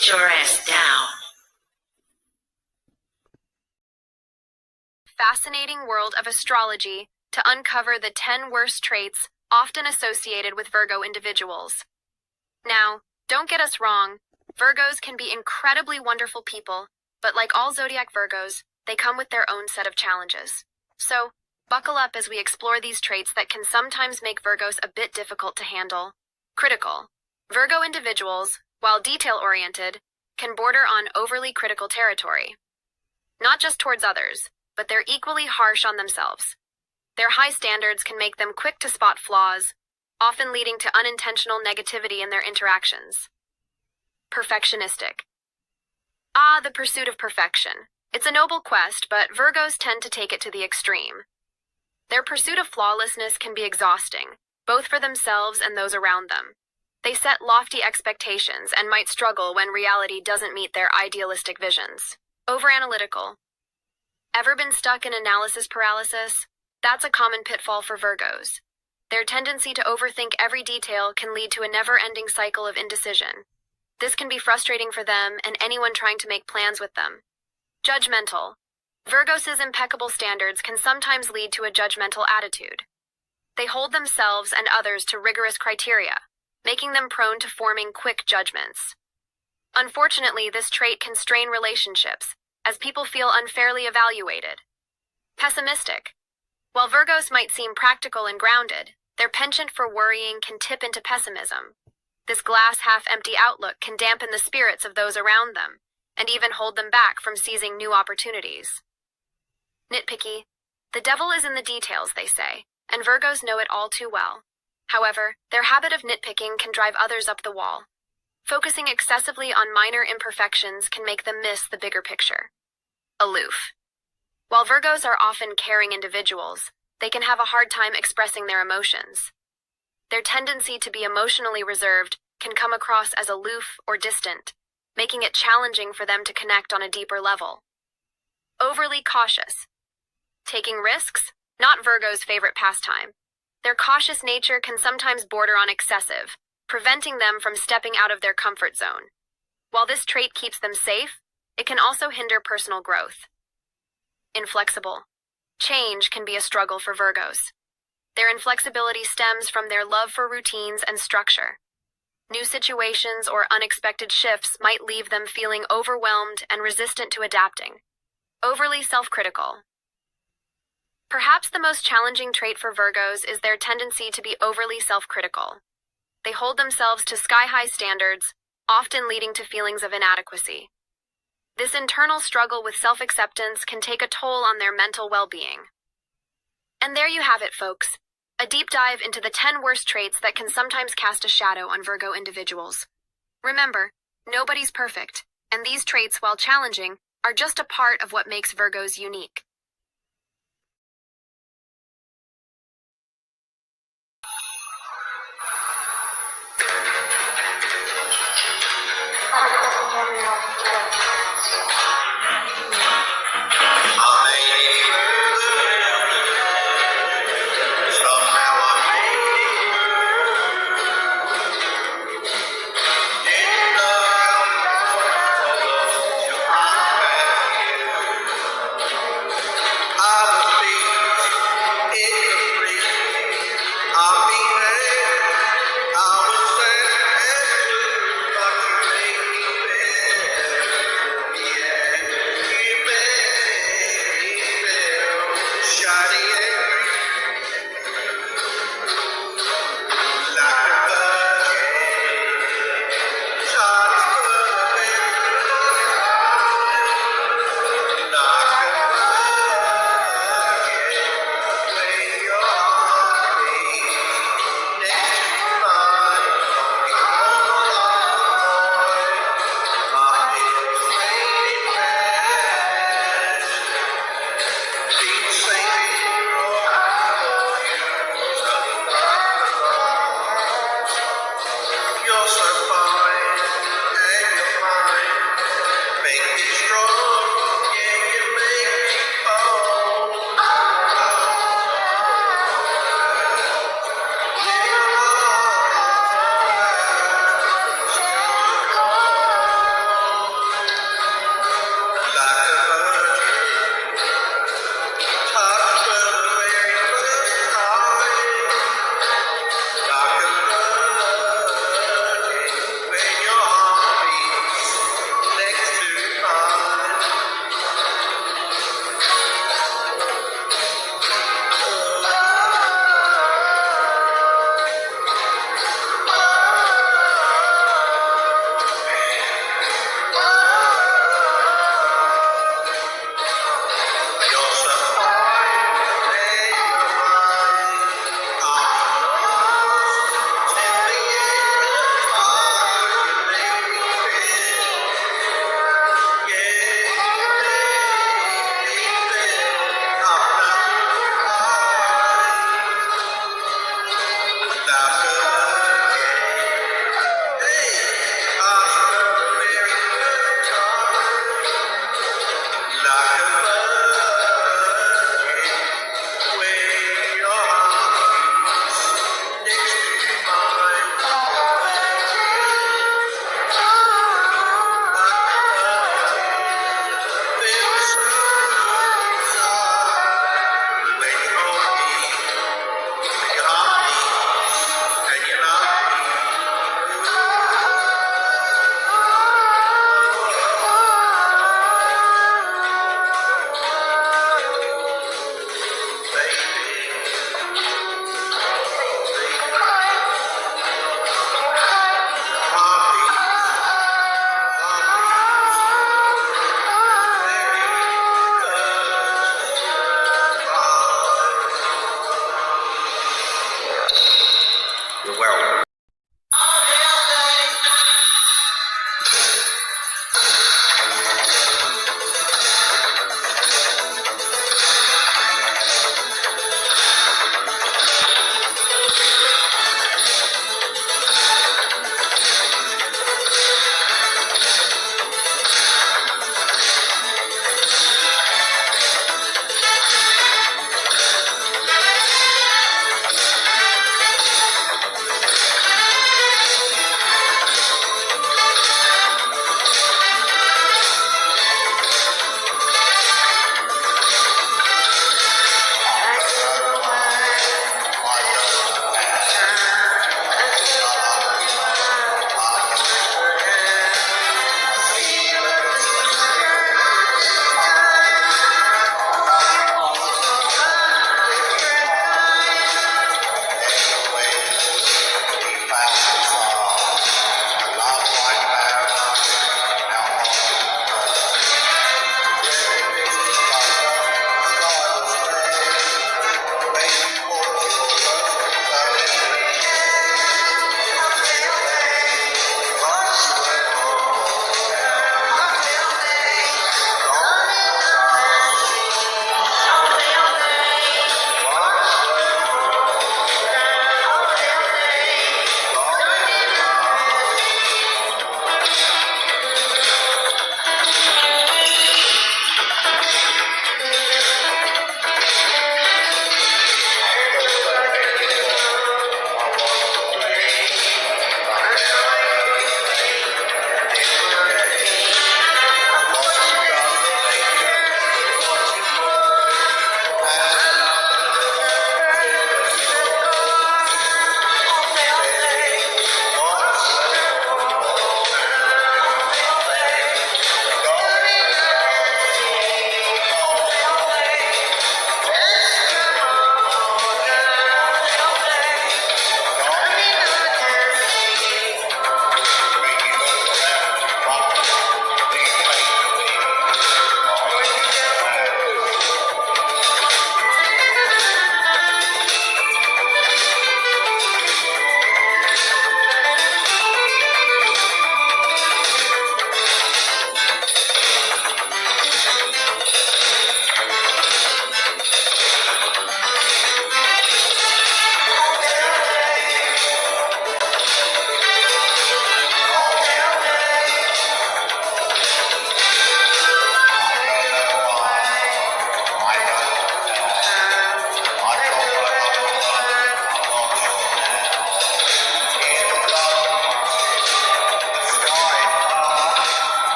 sit your ass down. Fascinating world of astrology to uncover the 10 worst traits often associated with Virgo individuals. Now, don't get us wrong, Virgos can be incredibly wonderful people, but like all zodiac Virgos, they come with their own set of challenges. So, buckle up as we explore these traits that can sometimes make Virgos a bit difficult to handle. Critical. Virgo individuals, while detail-oriented, can border on overly critical territory. Not just towards others, but they're equally harsh on themselves. Their high standards can make them quick to spot flaws, often leading to unintentional negativity in their interactions. Perfectionistic. The pursuit of perfection. It's a noble quest, but Virgos tend to take it to the extreme. Their pursuit of flawlessness can be exhausting, both for themselves and those around them. They set lofty expectations and might struggle when reality doesn't meet their idealistic visions. Overanalytical. Ever been stuck in analysis paralysis? That's a common pitfall for Virgos. Their tendency to overthink every detail can lead to a never-ending cycle of indecision. This can be frustrating for them and anyone trying to make plans with them. Judgmental. Virgos' impeccable standards can sometimes lead to a judgmental attitude. They hold themselves and others to rigorous criteria, making them prone to forming quick judgments. Unfortunately, this trait can strain relationships, as people feel unfairly evaluated. Pessimistic. While Virgos might seem practical and grounded, their penchant for worrying can tip into pessimism. This glass-half-empty outlook can dampen the spirits of those around them, and even hold them back from seizing new opportunities. Nitpicky. The devil is in the details, they say, and Virgos know it all too well. However, their habit of nitpicking can drive others up the wall. Focusing excessively on minor imperfections can make them miss the bigger picture. Aloof. While Virgos are often caring individuals, they can have a hard time expressing their emotions. Their tendency to be emotionally reserved can come across as aloof or distant, making it challenging for them to connect on a deeper level. Overly cautious. Taking risks? Not Virgo's favorite pastime. Their cautious nature can sometimes border on excessive, preventing them from stepping out of their comfort zone. While this trait keeps them safe, it can also hinder personal growth. Inflexible. Change can be a struggle for Virgos. Their inflexibility stems from their love for routines and structure. New situations or unexpected shifts might leave them feeling overwhelmed and resistant to adapting. Overly self-critical. Perhaps the most challenging trait for Virgos is their tendency to be overly self-critical. They hold themselves to sky-high standards, often leading to feelings of inadequacy. This internal struggle with self-acceptance can take a toll on their mental well-being. And there you have it, folks. A deep dive into the 10 worst traits that can sometimes cast a shadow on Virgo individuals. Remember, nobody's perfect, and these traits, while challenging, are just a part of what makes Virgos unique. Yeah. You're welcome.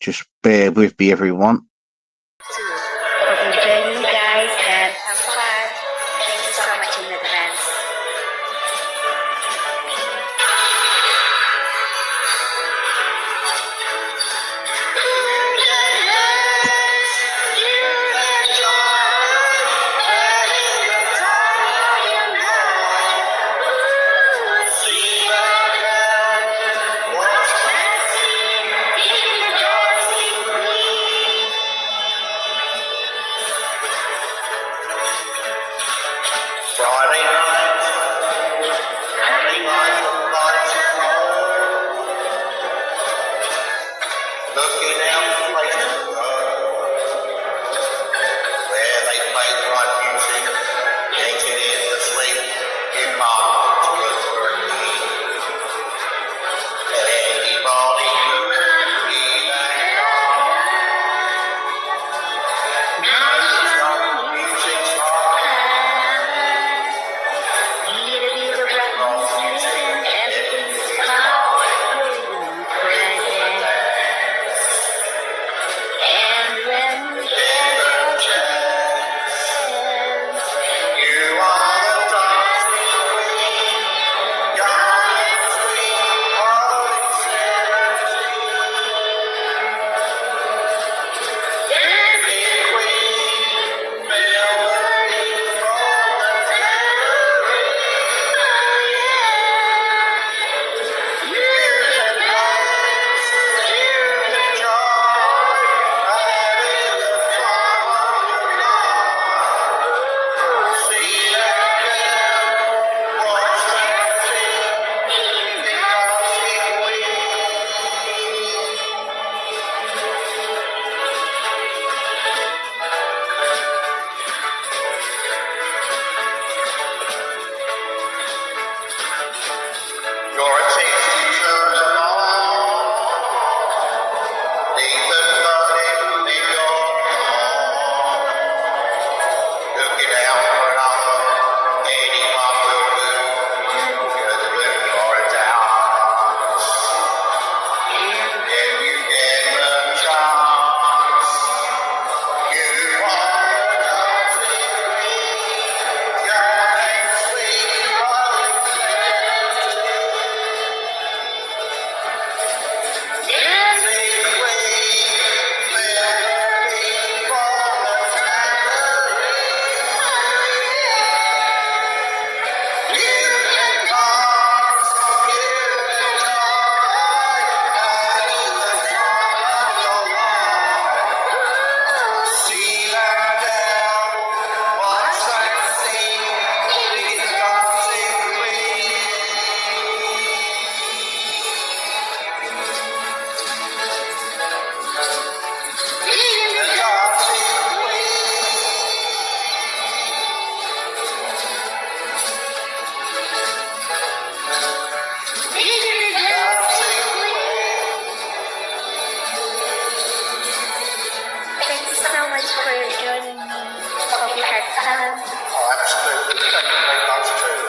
Just bear with me, everyone. Hope you enjoy, you guys, and have fun. Thank you so much in advance. Friday night, Friday night, the lights are low. Looking out the place to go, where they play the right music, yanking in the sleep, in market to a turkey. And anybody who can be that now it's got the music's on. You are the dancing queen, guiding sweet dancing queen, melody from the tambourine. You can dance, you can joy, having the time of your life. See that girl, watch that thing, the dancing queen. You're a tasty turn along, leave the flooding in your home. Looking out for another, anyone will do, just when you're down. If you get the chance, you are the dancing queen, guiding sweet rolling dancing queen, melody from the tambourine. You can dance, you can joy, having the time of your life. See that girl, watch that scene, the dancing queen, the dancing Thank you so much for joining me. Hope you had fun. Oh, absolutely. Thank you very much too.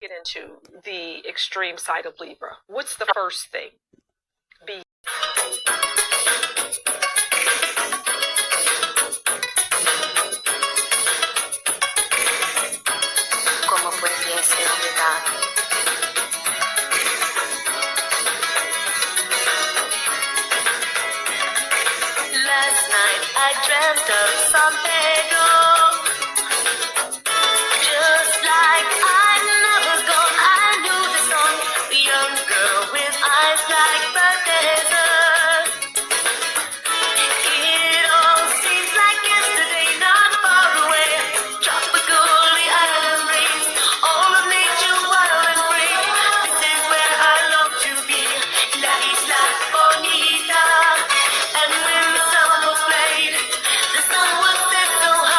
get into the extreme side of Libra. What's the first thing? B. ¿Cómo pudiese olvidar? Last night I dreamt of San Pedro. Just like I never gone, I knew the song. The young girl with eyes like the desert. It all seems like yesterday, not far away. Tropical, the island breeze, all of nature wild and free. This is where I long to be, La Isla Bonita. And when the sun was played, the sun was set so high.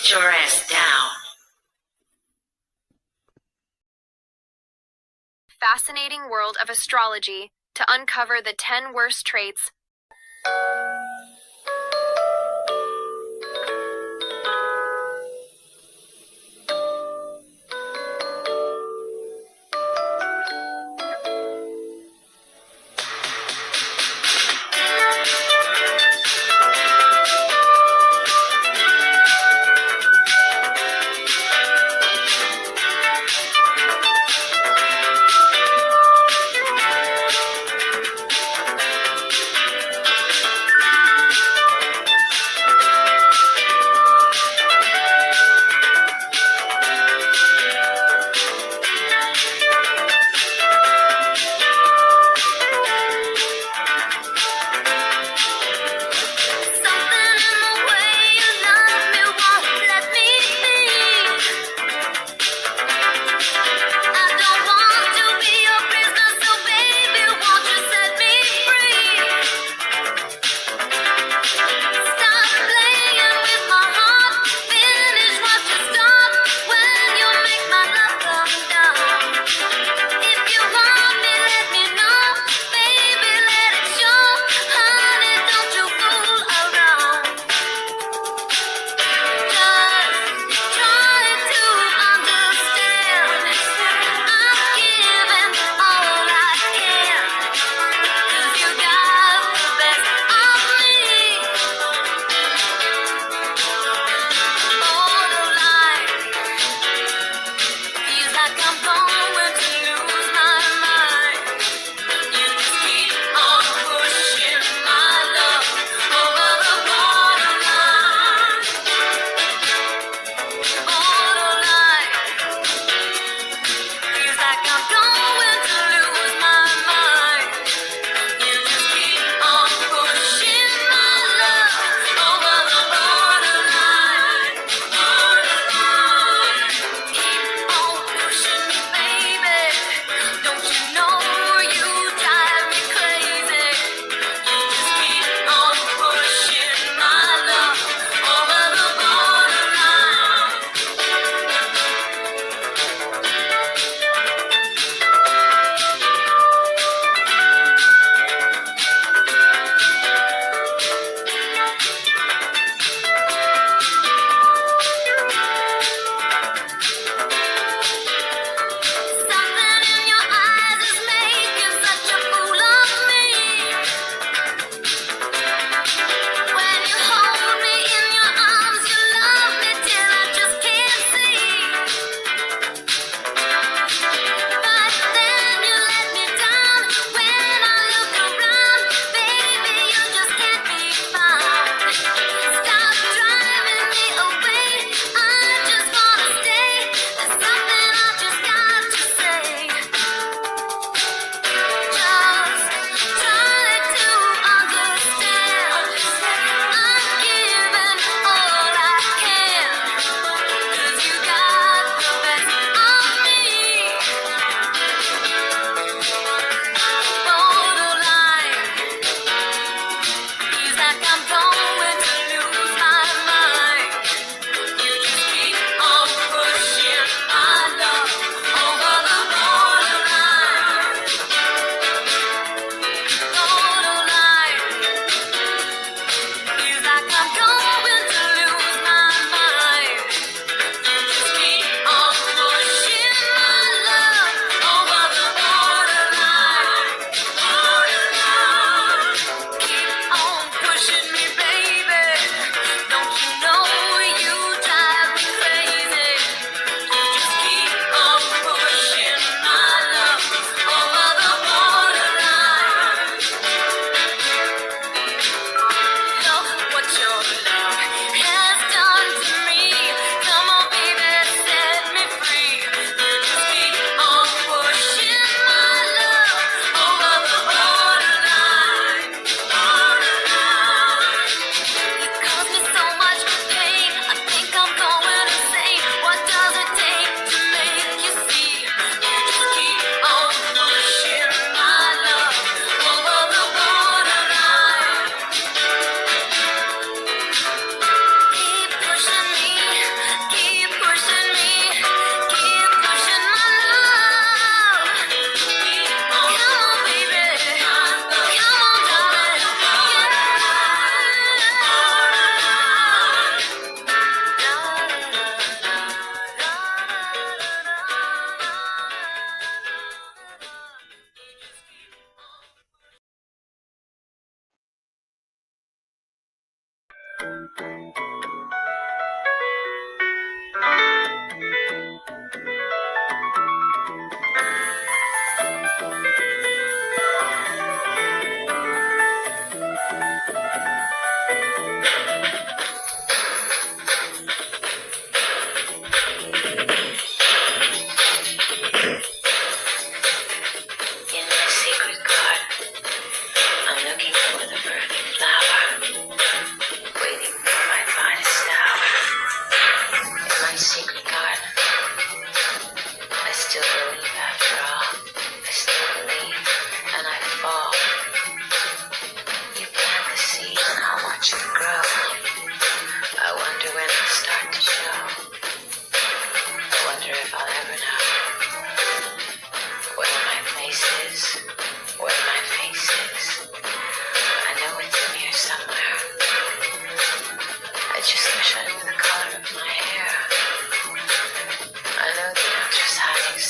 Sit your ass down. Fascinating world of astrology to uncover the 10 worst traits.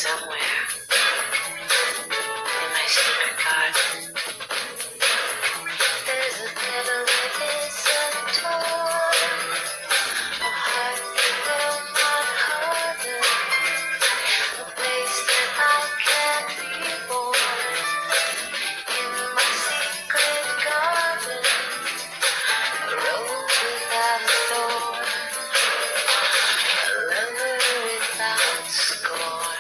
Somewhere in my secret garden, There's a meadow that isn't torn, a heart that will not harden, a place that I can be born. In my secret garden, a rose without a thorn, a lover without scorn.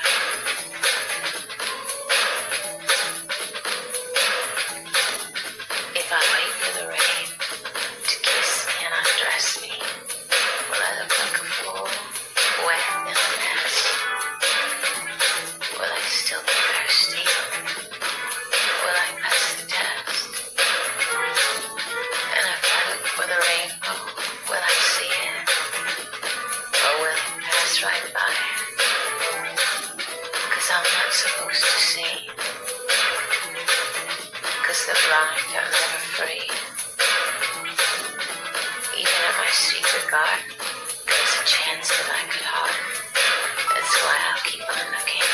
if I wait for the rain to kiss and undress me, will I look like a fool, wet and a mess? Will I still be thirsty? Will I pass the test? And if I look for the rainbow, will I see it? Or will it pass right by? 'Cause I'm not supposed to see. 'Cause the blind are never free. Even in my secret garden, there's a chance that I could harden. That's why I'll keep on looking.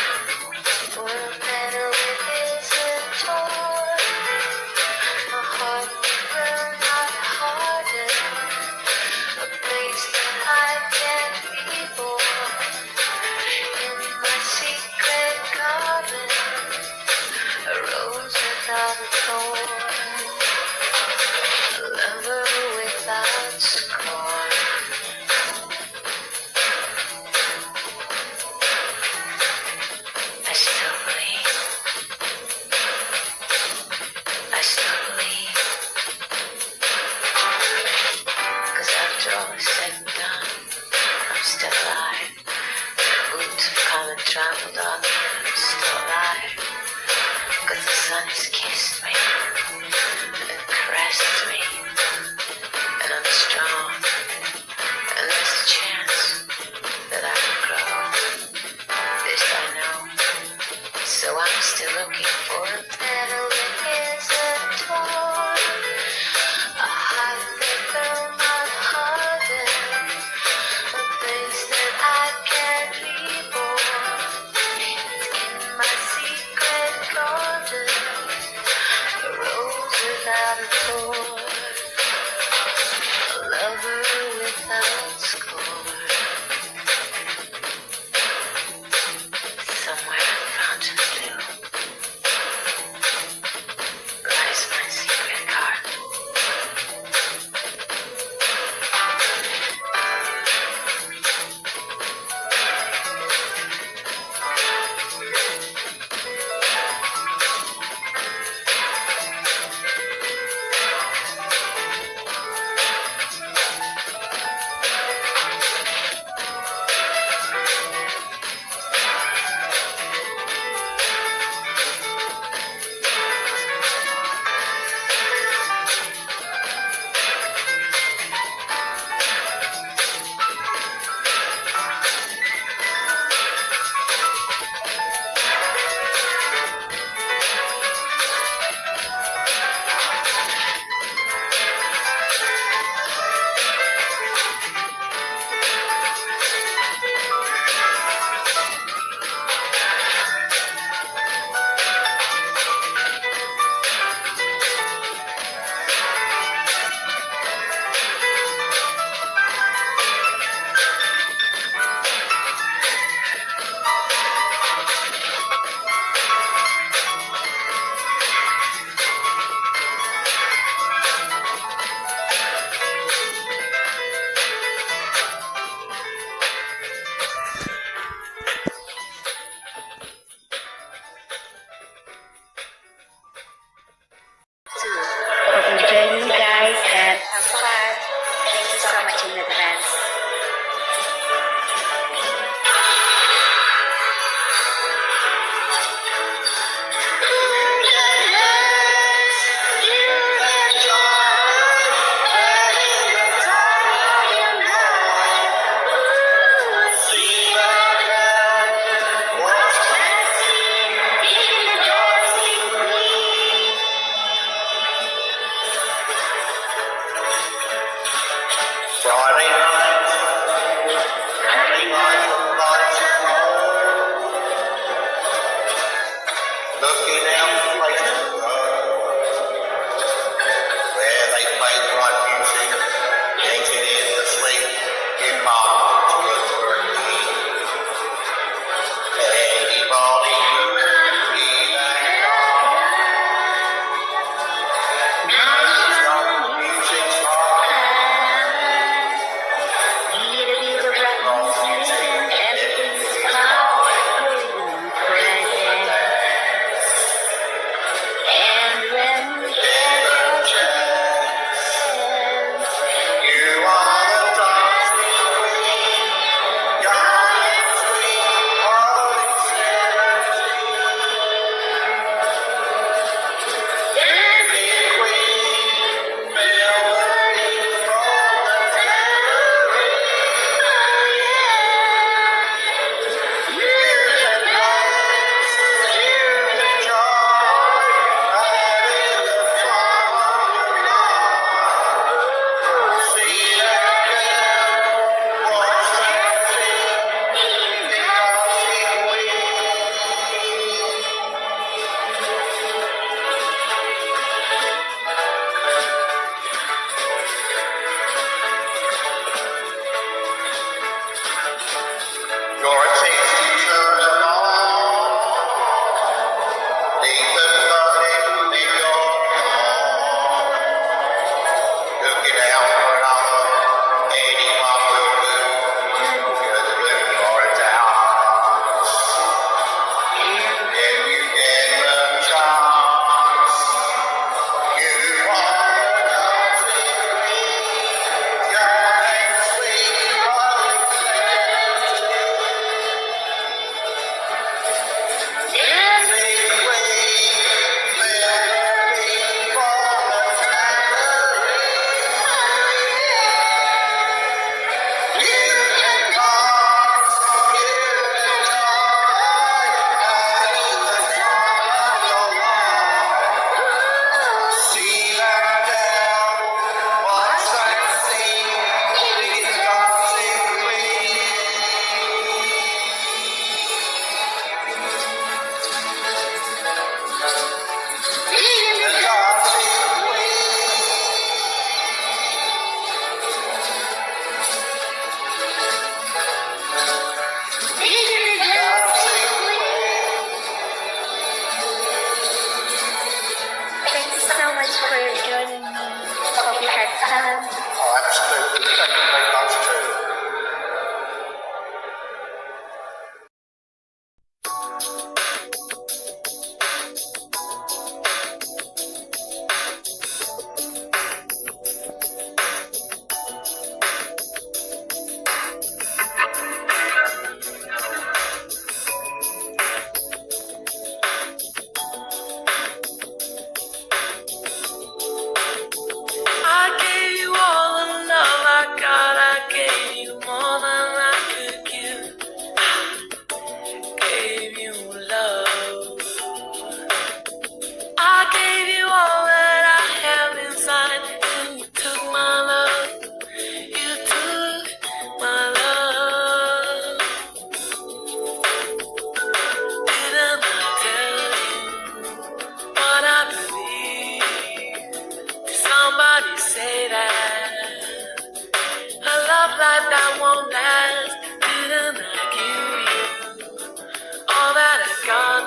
For a meadow that isn't torn, a heart that will not harden, a place that I can be born. In my secret garden, a rose without a thorn, a lover without scorn. I still believe. I still believe. 'Cause after all is said and done, I'm still alive. The boots of common travel dog, I'm still alive. 'Cause the sun has kissed me and caressed me, and I'm strong. And there's a chance that I will grow. This I know. So I'm still looking for a Meadow that isn't torn, a heart that will not harden, a place that I can be born. It's in my secret garden, a rose without a thorn, a lover without scorn. somewhere in fountain blue. love. I gave you all that I have inside, and you took my love. You took my love. Didn't I tell you what I believe? Did somebody say that a love like that won't last? Didn't I give you all that I got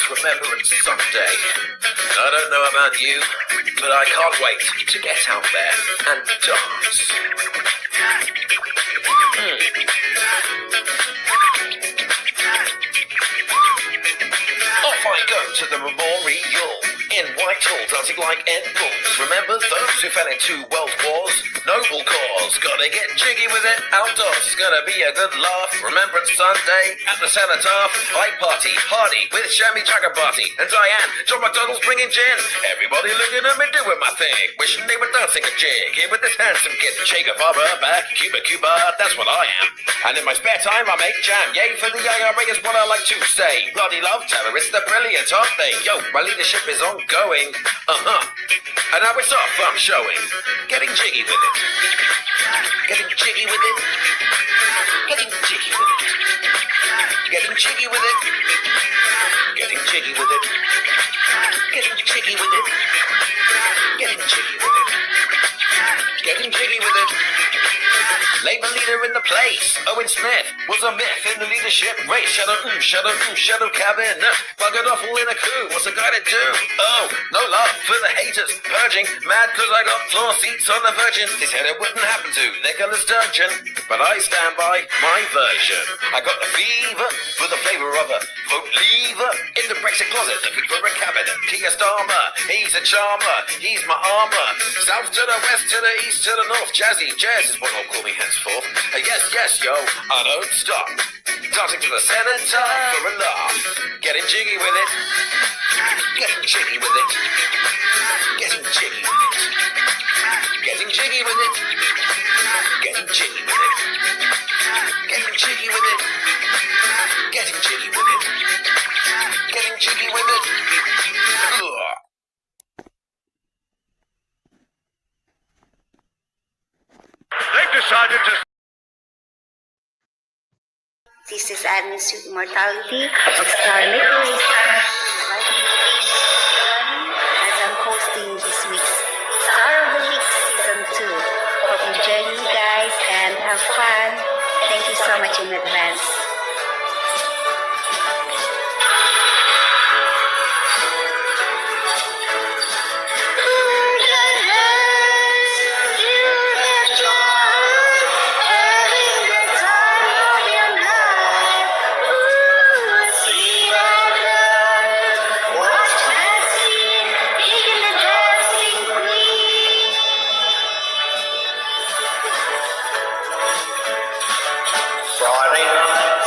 Remembrance Sunday. I don't know about you, but I can't wait to get out there and dance. Off I go to the memorial in Whitehall, dancing like Ed Bulls. Remember those who fell in 2 world wars? Noble cause, gotta get jiggy with it outdoors. It's gonna be a good laugh. Remembrance Sunday at the Cenotaph. I party hardy with Shammy Jagger Party and Diane. John McDonald's bringing gin. Everybody looking at me doing my thing, wishing they were dancing a jig. Here with this handsome kid, Che Guevara, back Cuba, that's what I am. And in my spare time I make jam. Yay for the IRA is what I like to say. Bloody love terrorists, they're brilliant, aren't they? Yo, my leadership is ongoing. And now it's off, I'm showing. Getting jiggy with it. Getting jiggy with it. Getting jiggy with it. Getting jiggy with it. Getting jiggy with it. Getting jiggy with it. Getting jiggy with it. Getting jiggy with it. Labour leader in the place, Owen Smith, was a myth in the leadership race. Shadow cabin, buggered off all in a coup. What's a guy to do? Oh, no love for the haters, purging, mad cause I got floor seats on the Virgin. They said it wouldn't happen to Nicholas Sturgeon, but I stand by my version. I got the fever for the flavour of a vote leaver in the Brexit closet, looking for a cabinet. Keir Starmer, he's a charmer, he's my armour. South to the west, to the east, to the north, Jazzy Jazz is what they'll call me henceforth. Yes, yo, I don't stop. Dancing to the cenotaph for a laugh. Getting jiggy with it. Getting jiggy with it. Getting jiggy with it. Getting jiggy with it. Getting jiggy with it. Getting jiggy with it. Getting jiggy with it. Getting jiggy with it. Ugh. They've decided to. This is Adam's Immortality of Star Nicholas as I'm hosting this week's Star of the Week Season 2. Hope you join me guys and have fun. Thank you so much in advance. Friday night.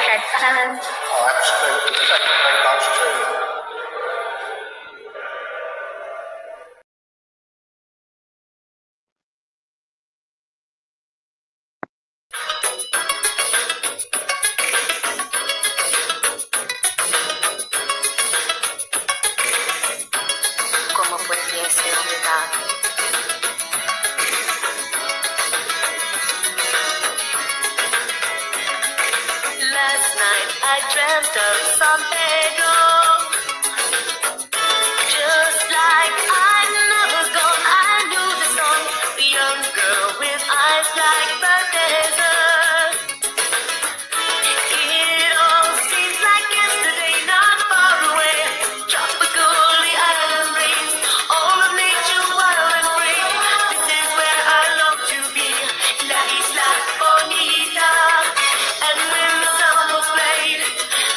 had fun? Oh, absolutely. Thank you very much too. Como pudiese olvidar. Last night I dreamt of San Pedro. Just like I never go, I knew the song. The young girl with eyes like the desert. It all seems like yesterday, not far away. Tropical, the island breeze, all of nature wild and free. This is where I love to be, La Isla Bonita. And when the sun was played,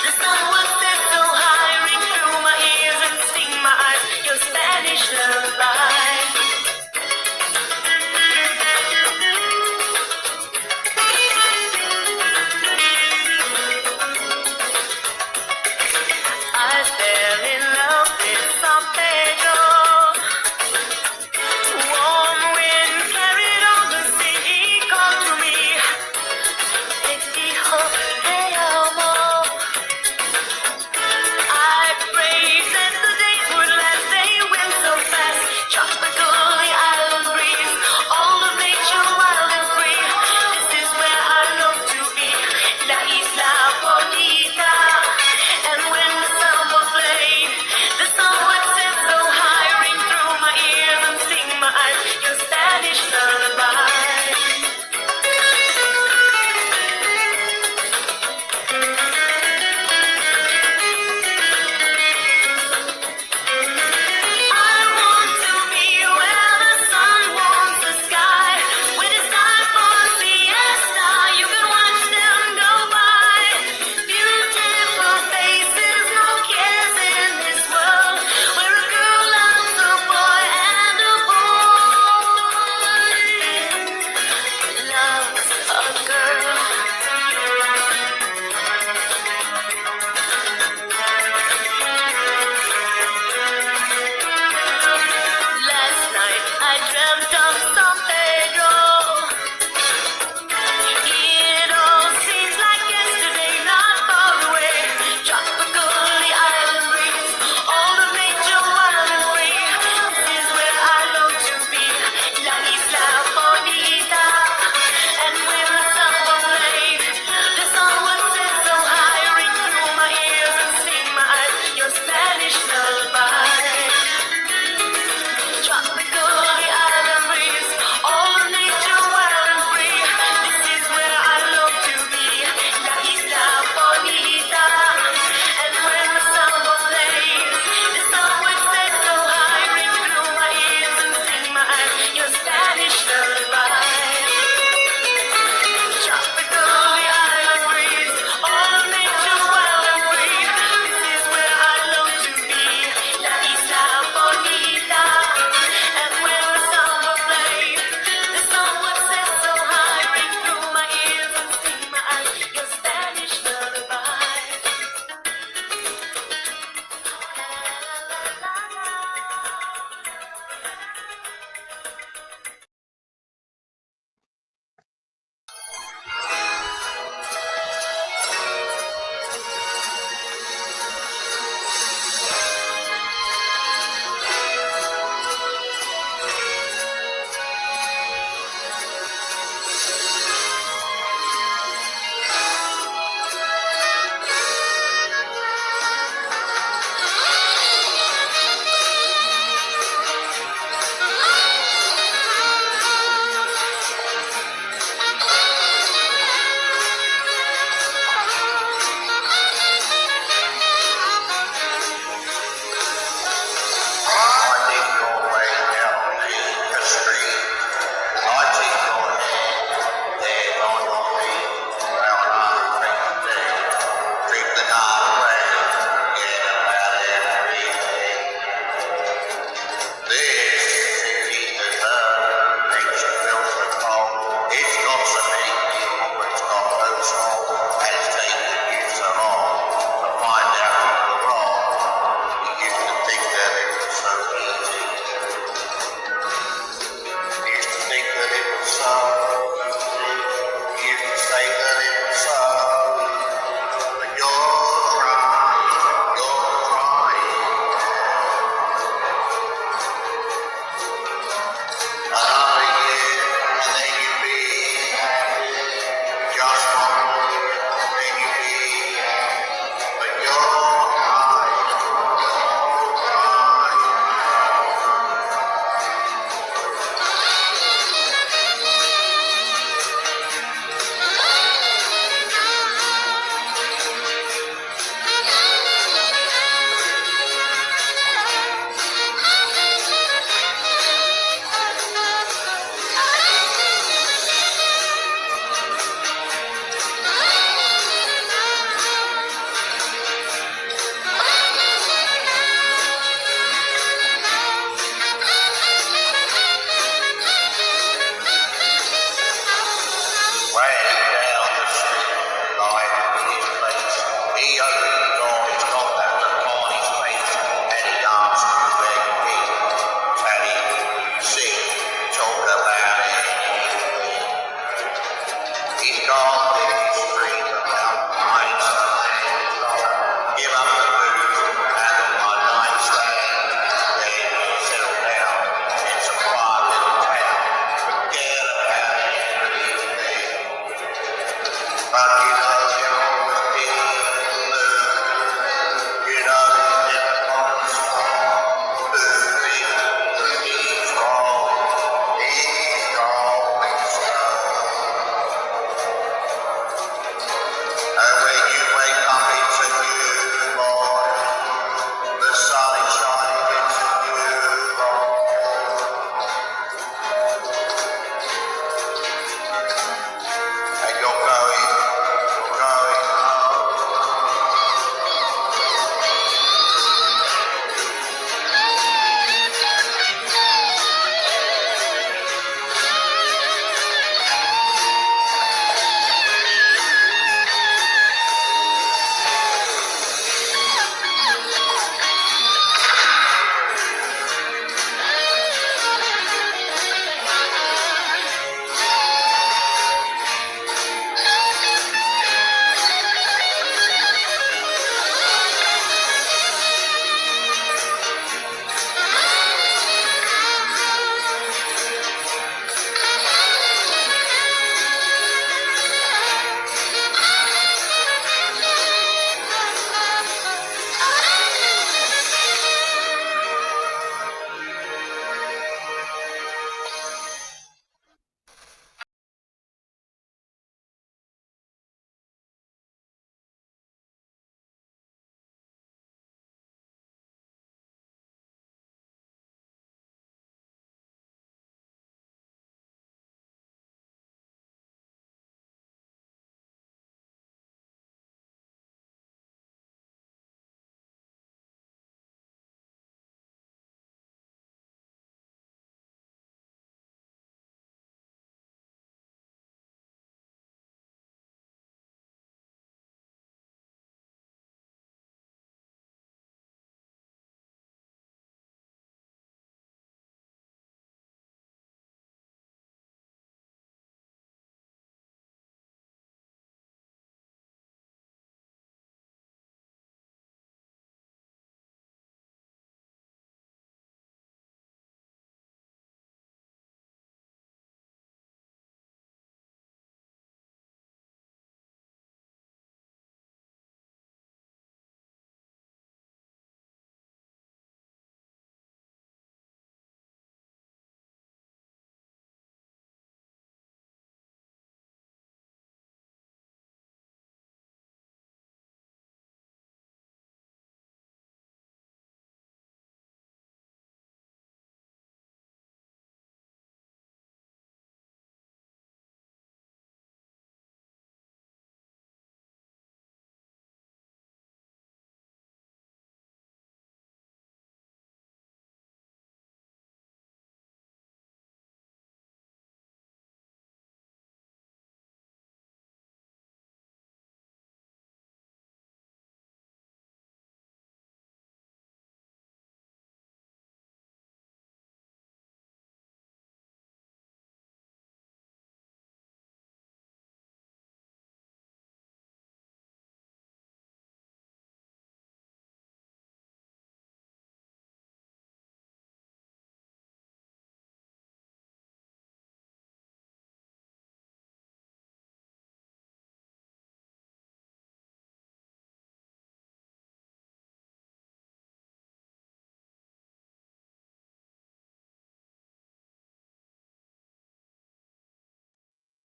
the sun was set so high.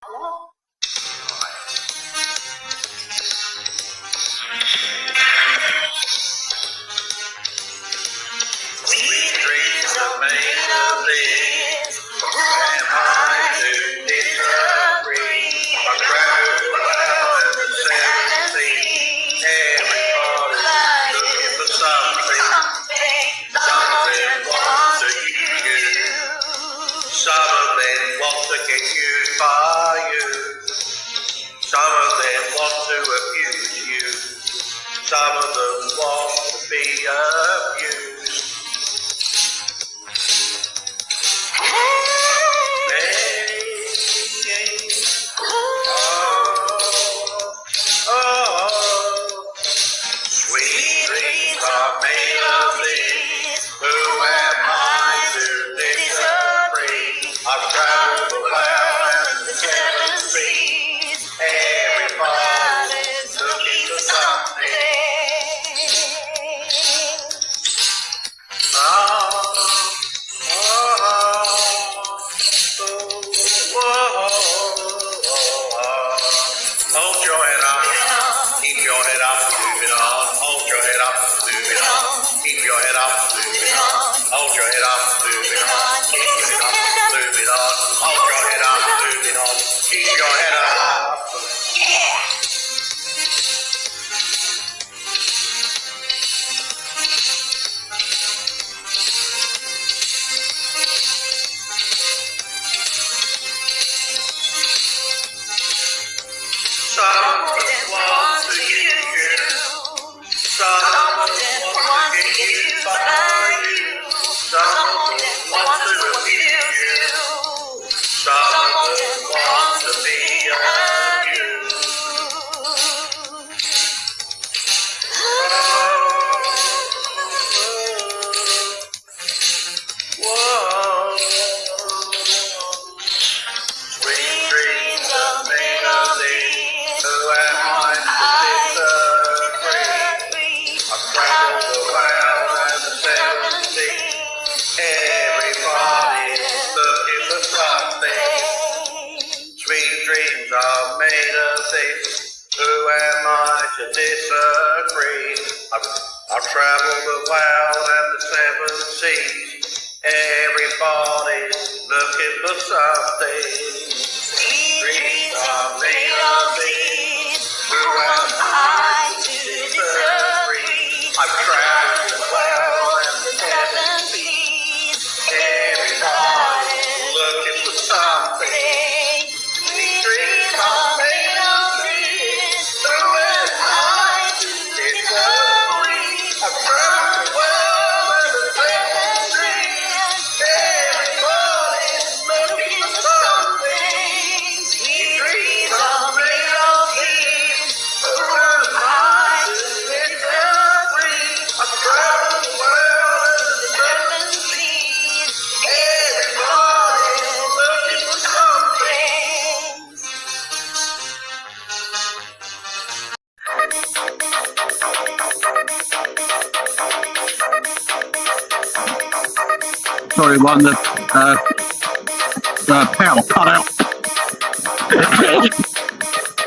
Sweet dreams are made of this. Who am I to disagree? I travel the world and the seven seas. Everybody's looking for something. Some of them want to use you. Some of them want to get used by you. Some of them want to abuse you. Some of them want to be abused. Sweet dreams are made of these. Who am I to disagree? I've traveled the world and the seven seas. Everybody's looking for something. Hold your head up, keep your head up, moving on. Hold your head up, moving on. Keep your head up, moving on. Hold your head up, moving on. Keep your head up, moving on. Hold your head up, moving on. Keep your head up. Some of them want to use you. Some of them want to get used by you. Some of them want to abuse you. Some of them want to be abused. Whoa. Sweet dreams are made of these. Who am I to disagree? I've traveled the world and the seven seas. Everybody's looking for something. Sweet dreams are made of these. Who am I to disagree? I've traveled the world and the seven seas. Everybody's looking for something. Sweet dreams are made of these. Who am I to disagree? I've traveled the world and the seven seas. Everybody's looking for something. Sweet dreams are made of these. Who am I to disagree? I've traveled the world and the seven seas. Everybody's looking for something. Sweet dreams are made of these. Who am I to disagree? I've traveled the world and the seven seas. Everybody's looking for something. Sorry, one the power cut out.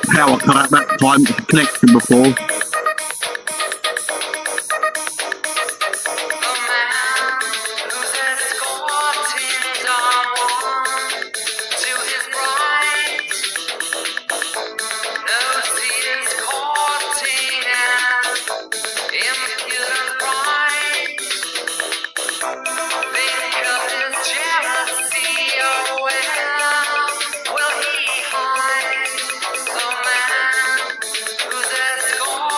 Power cut out that time. Connection before. Well, he hides the man who's escorting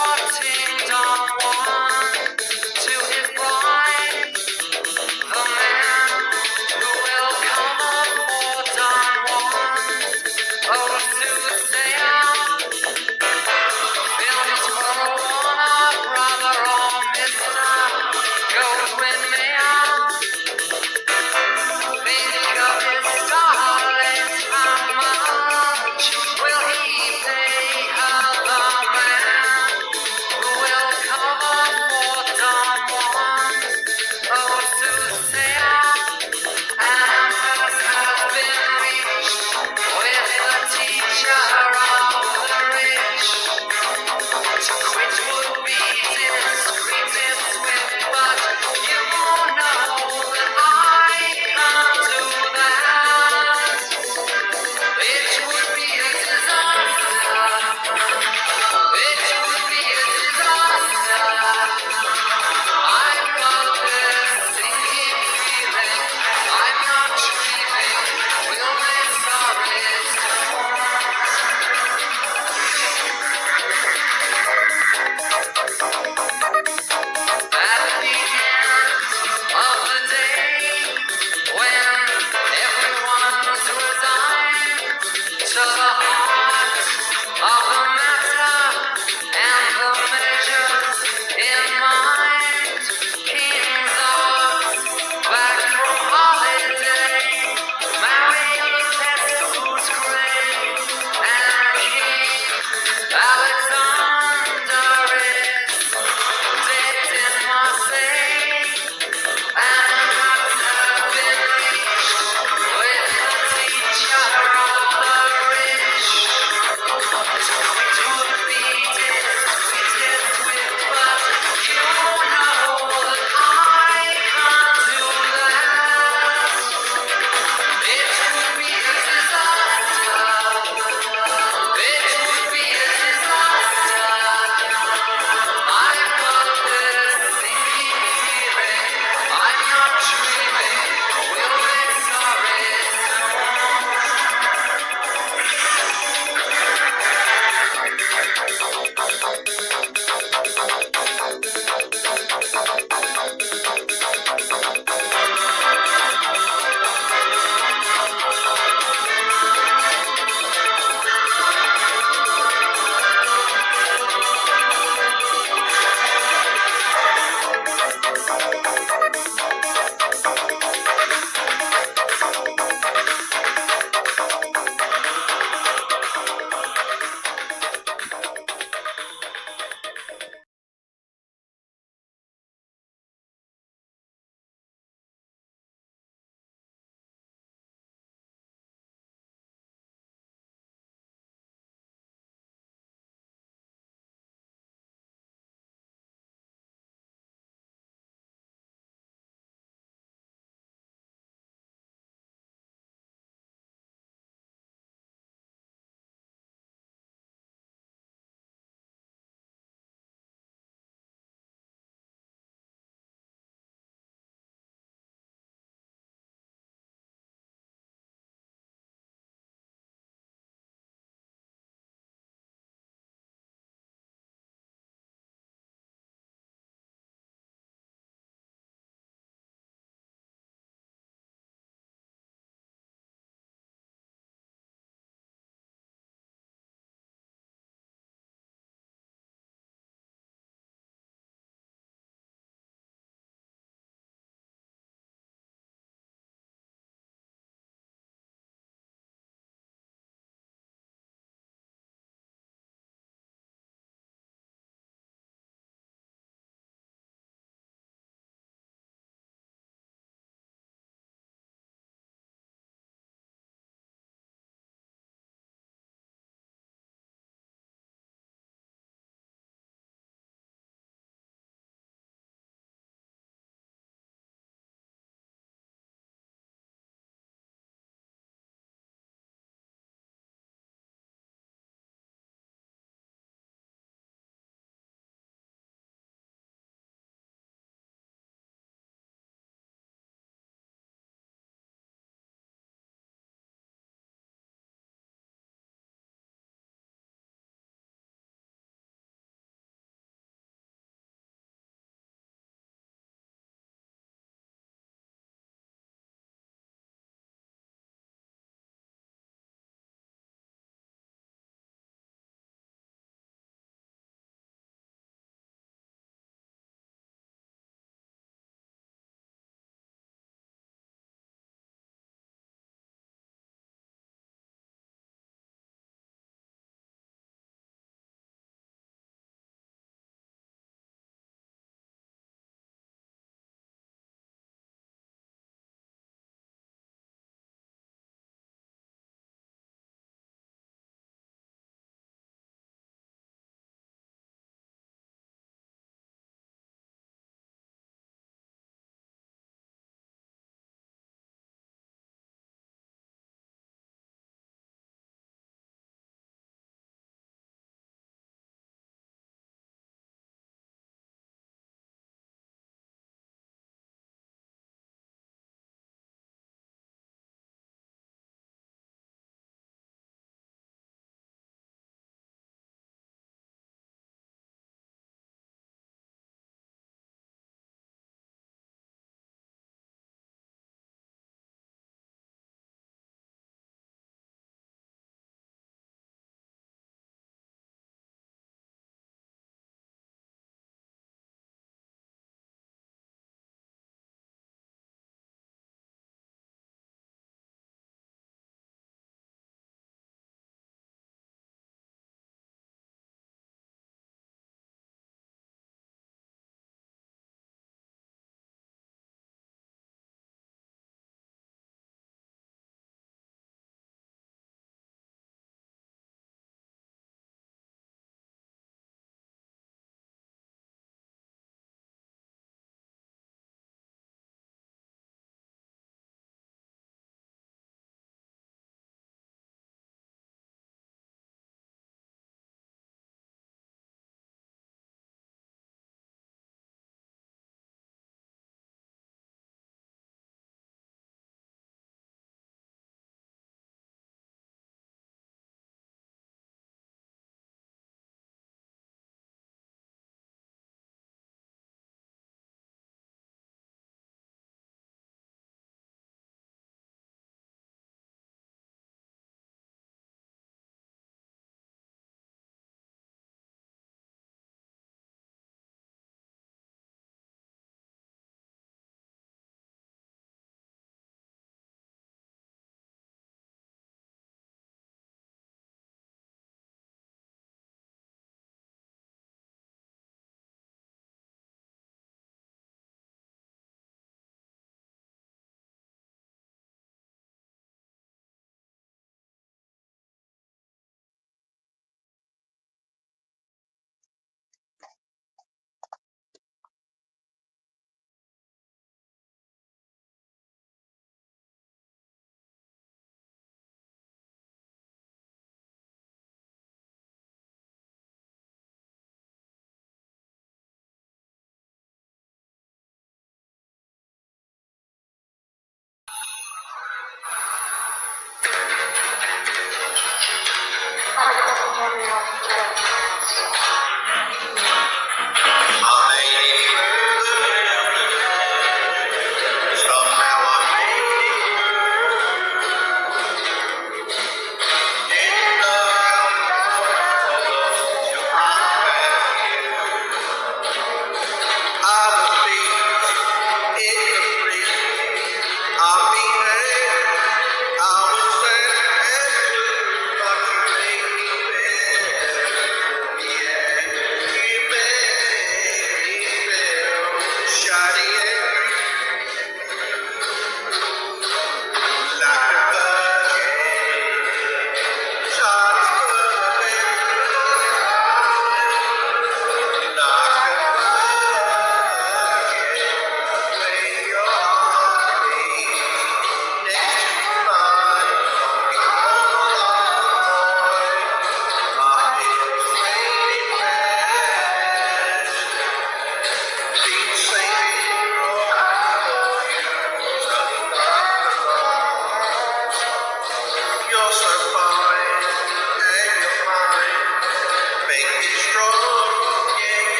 everyone.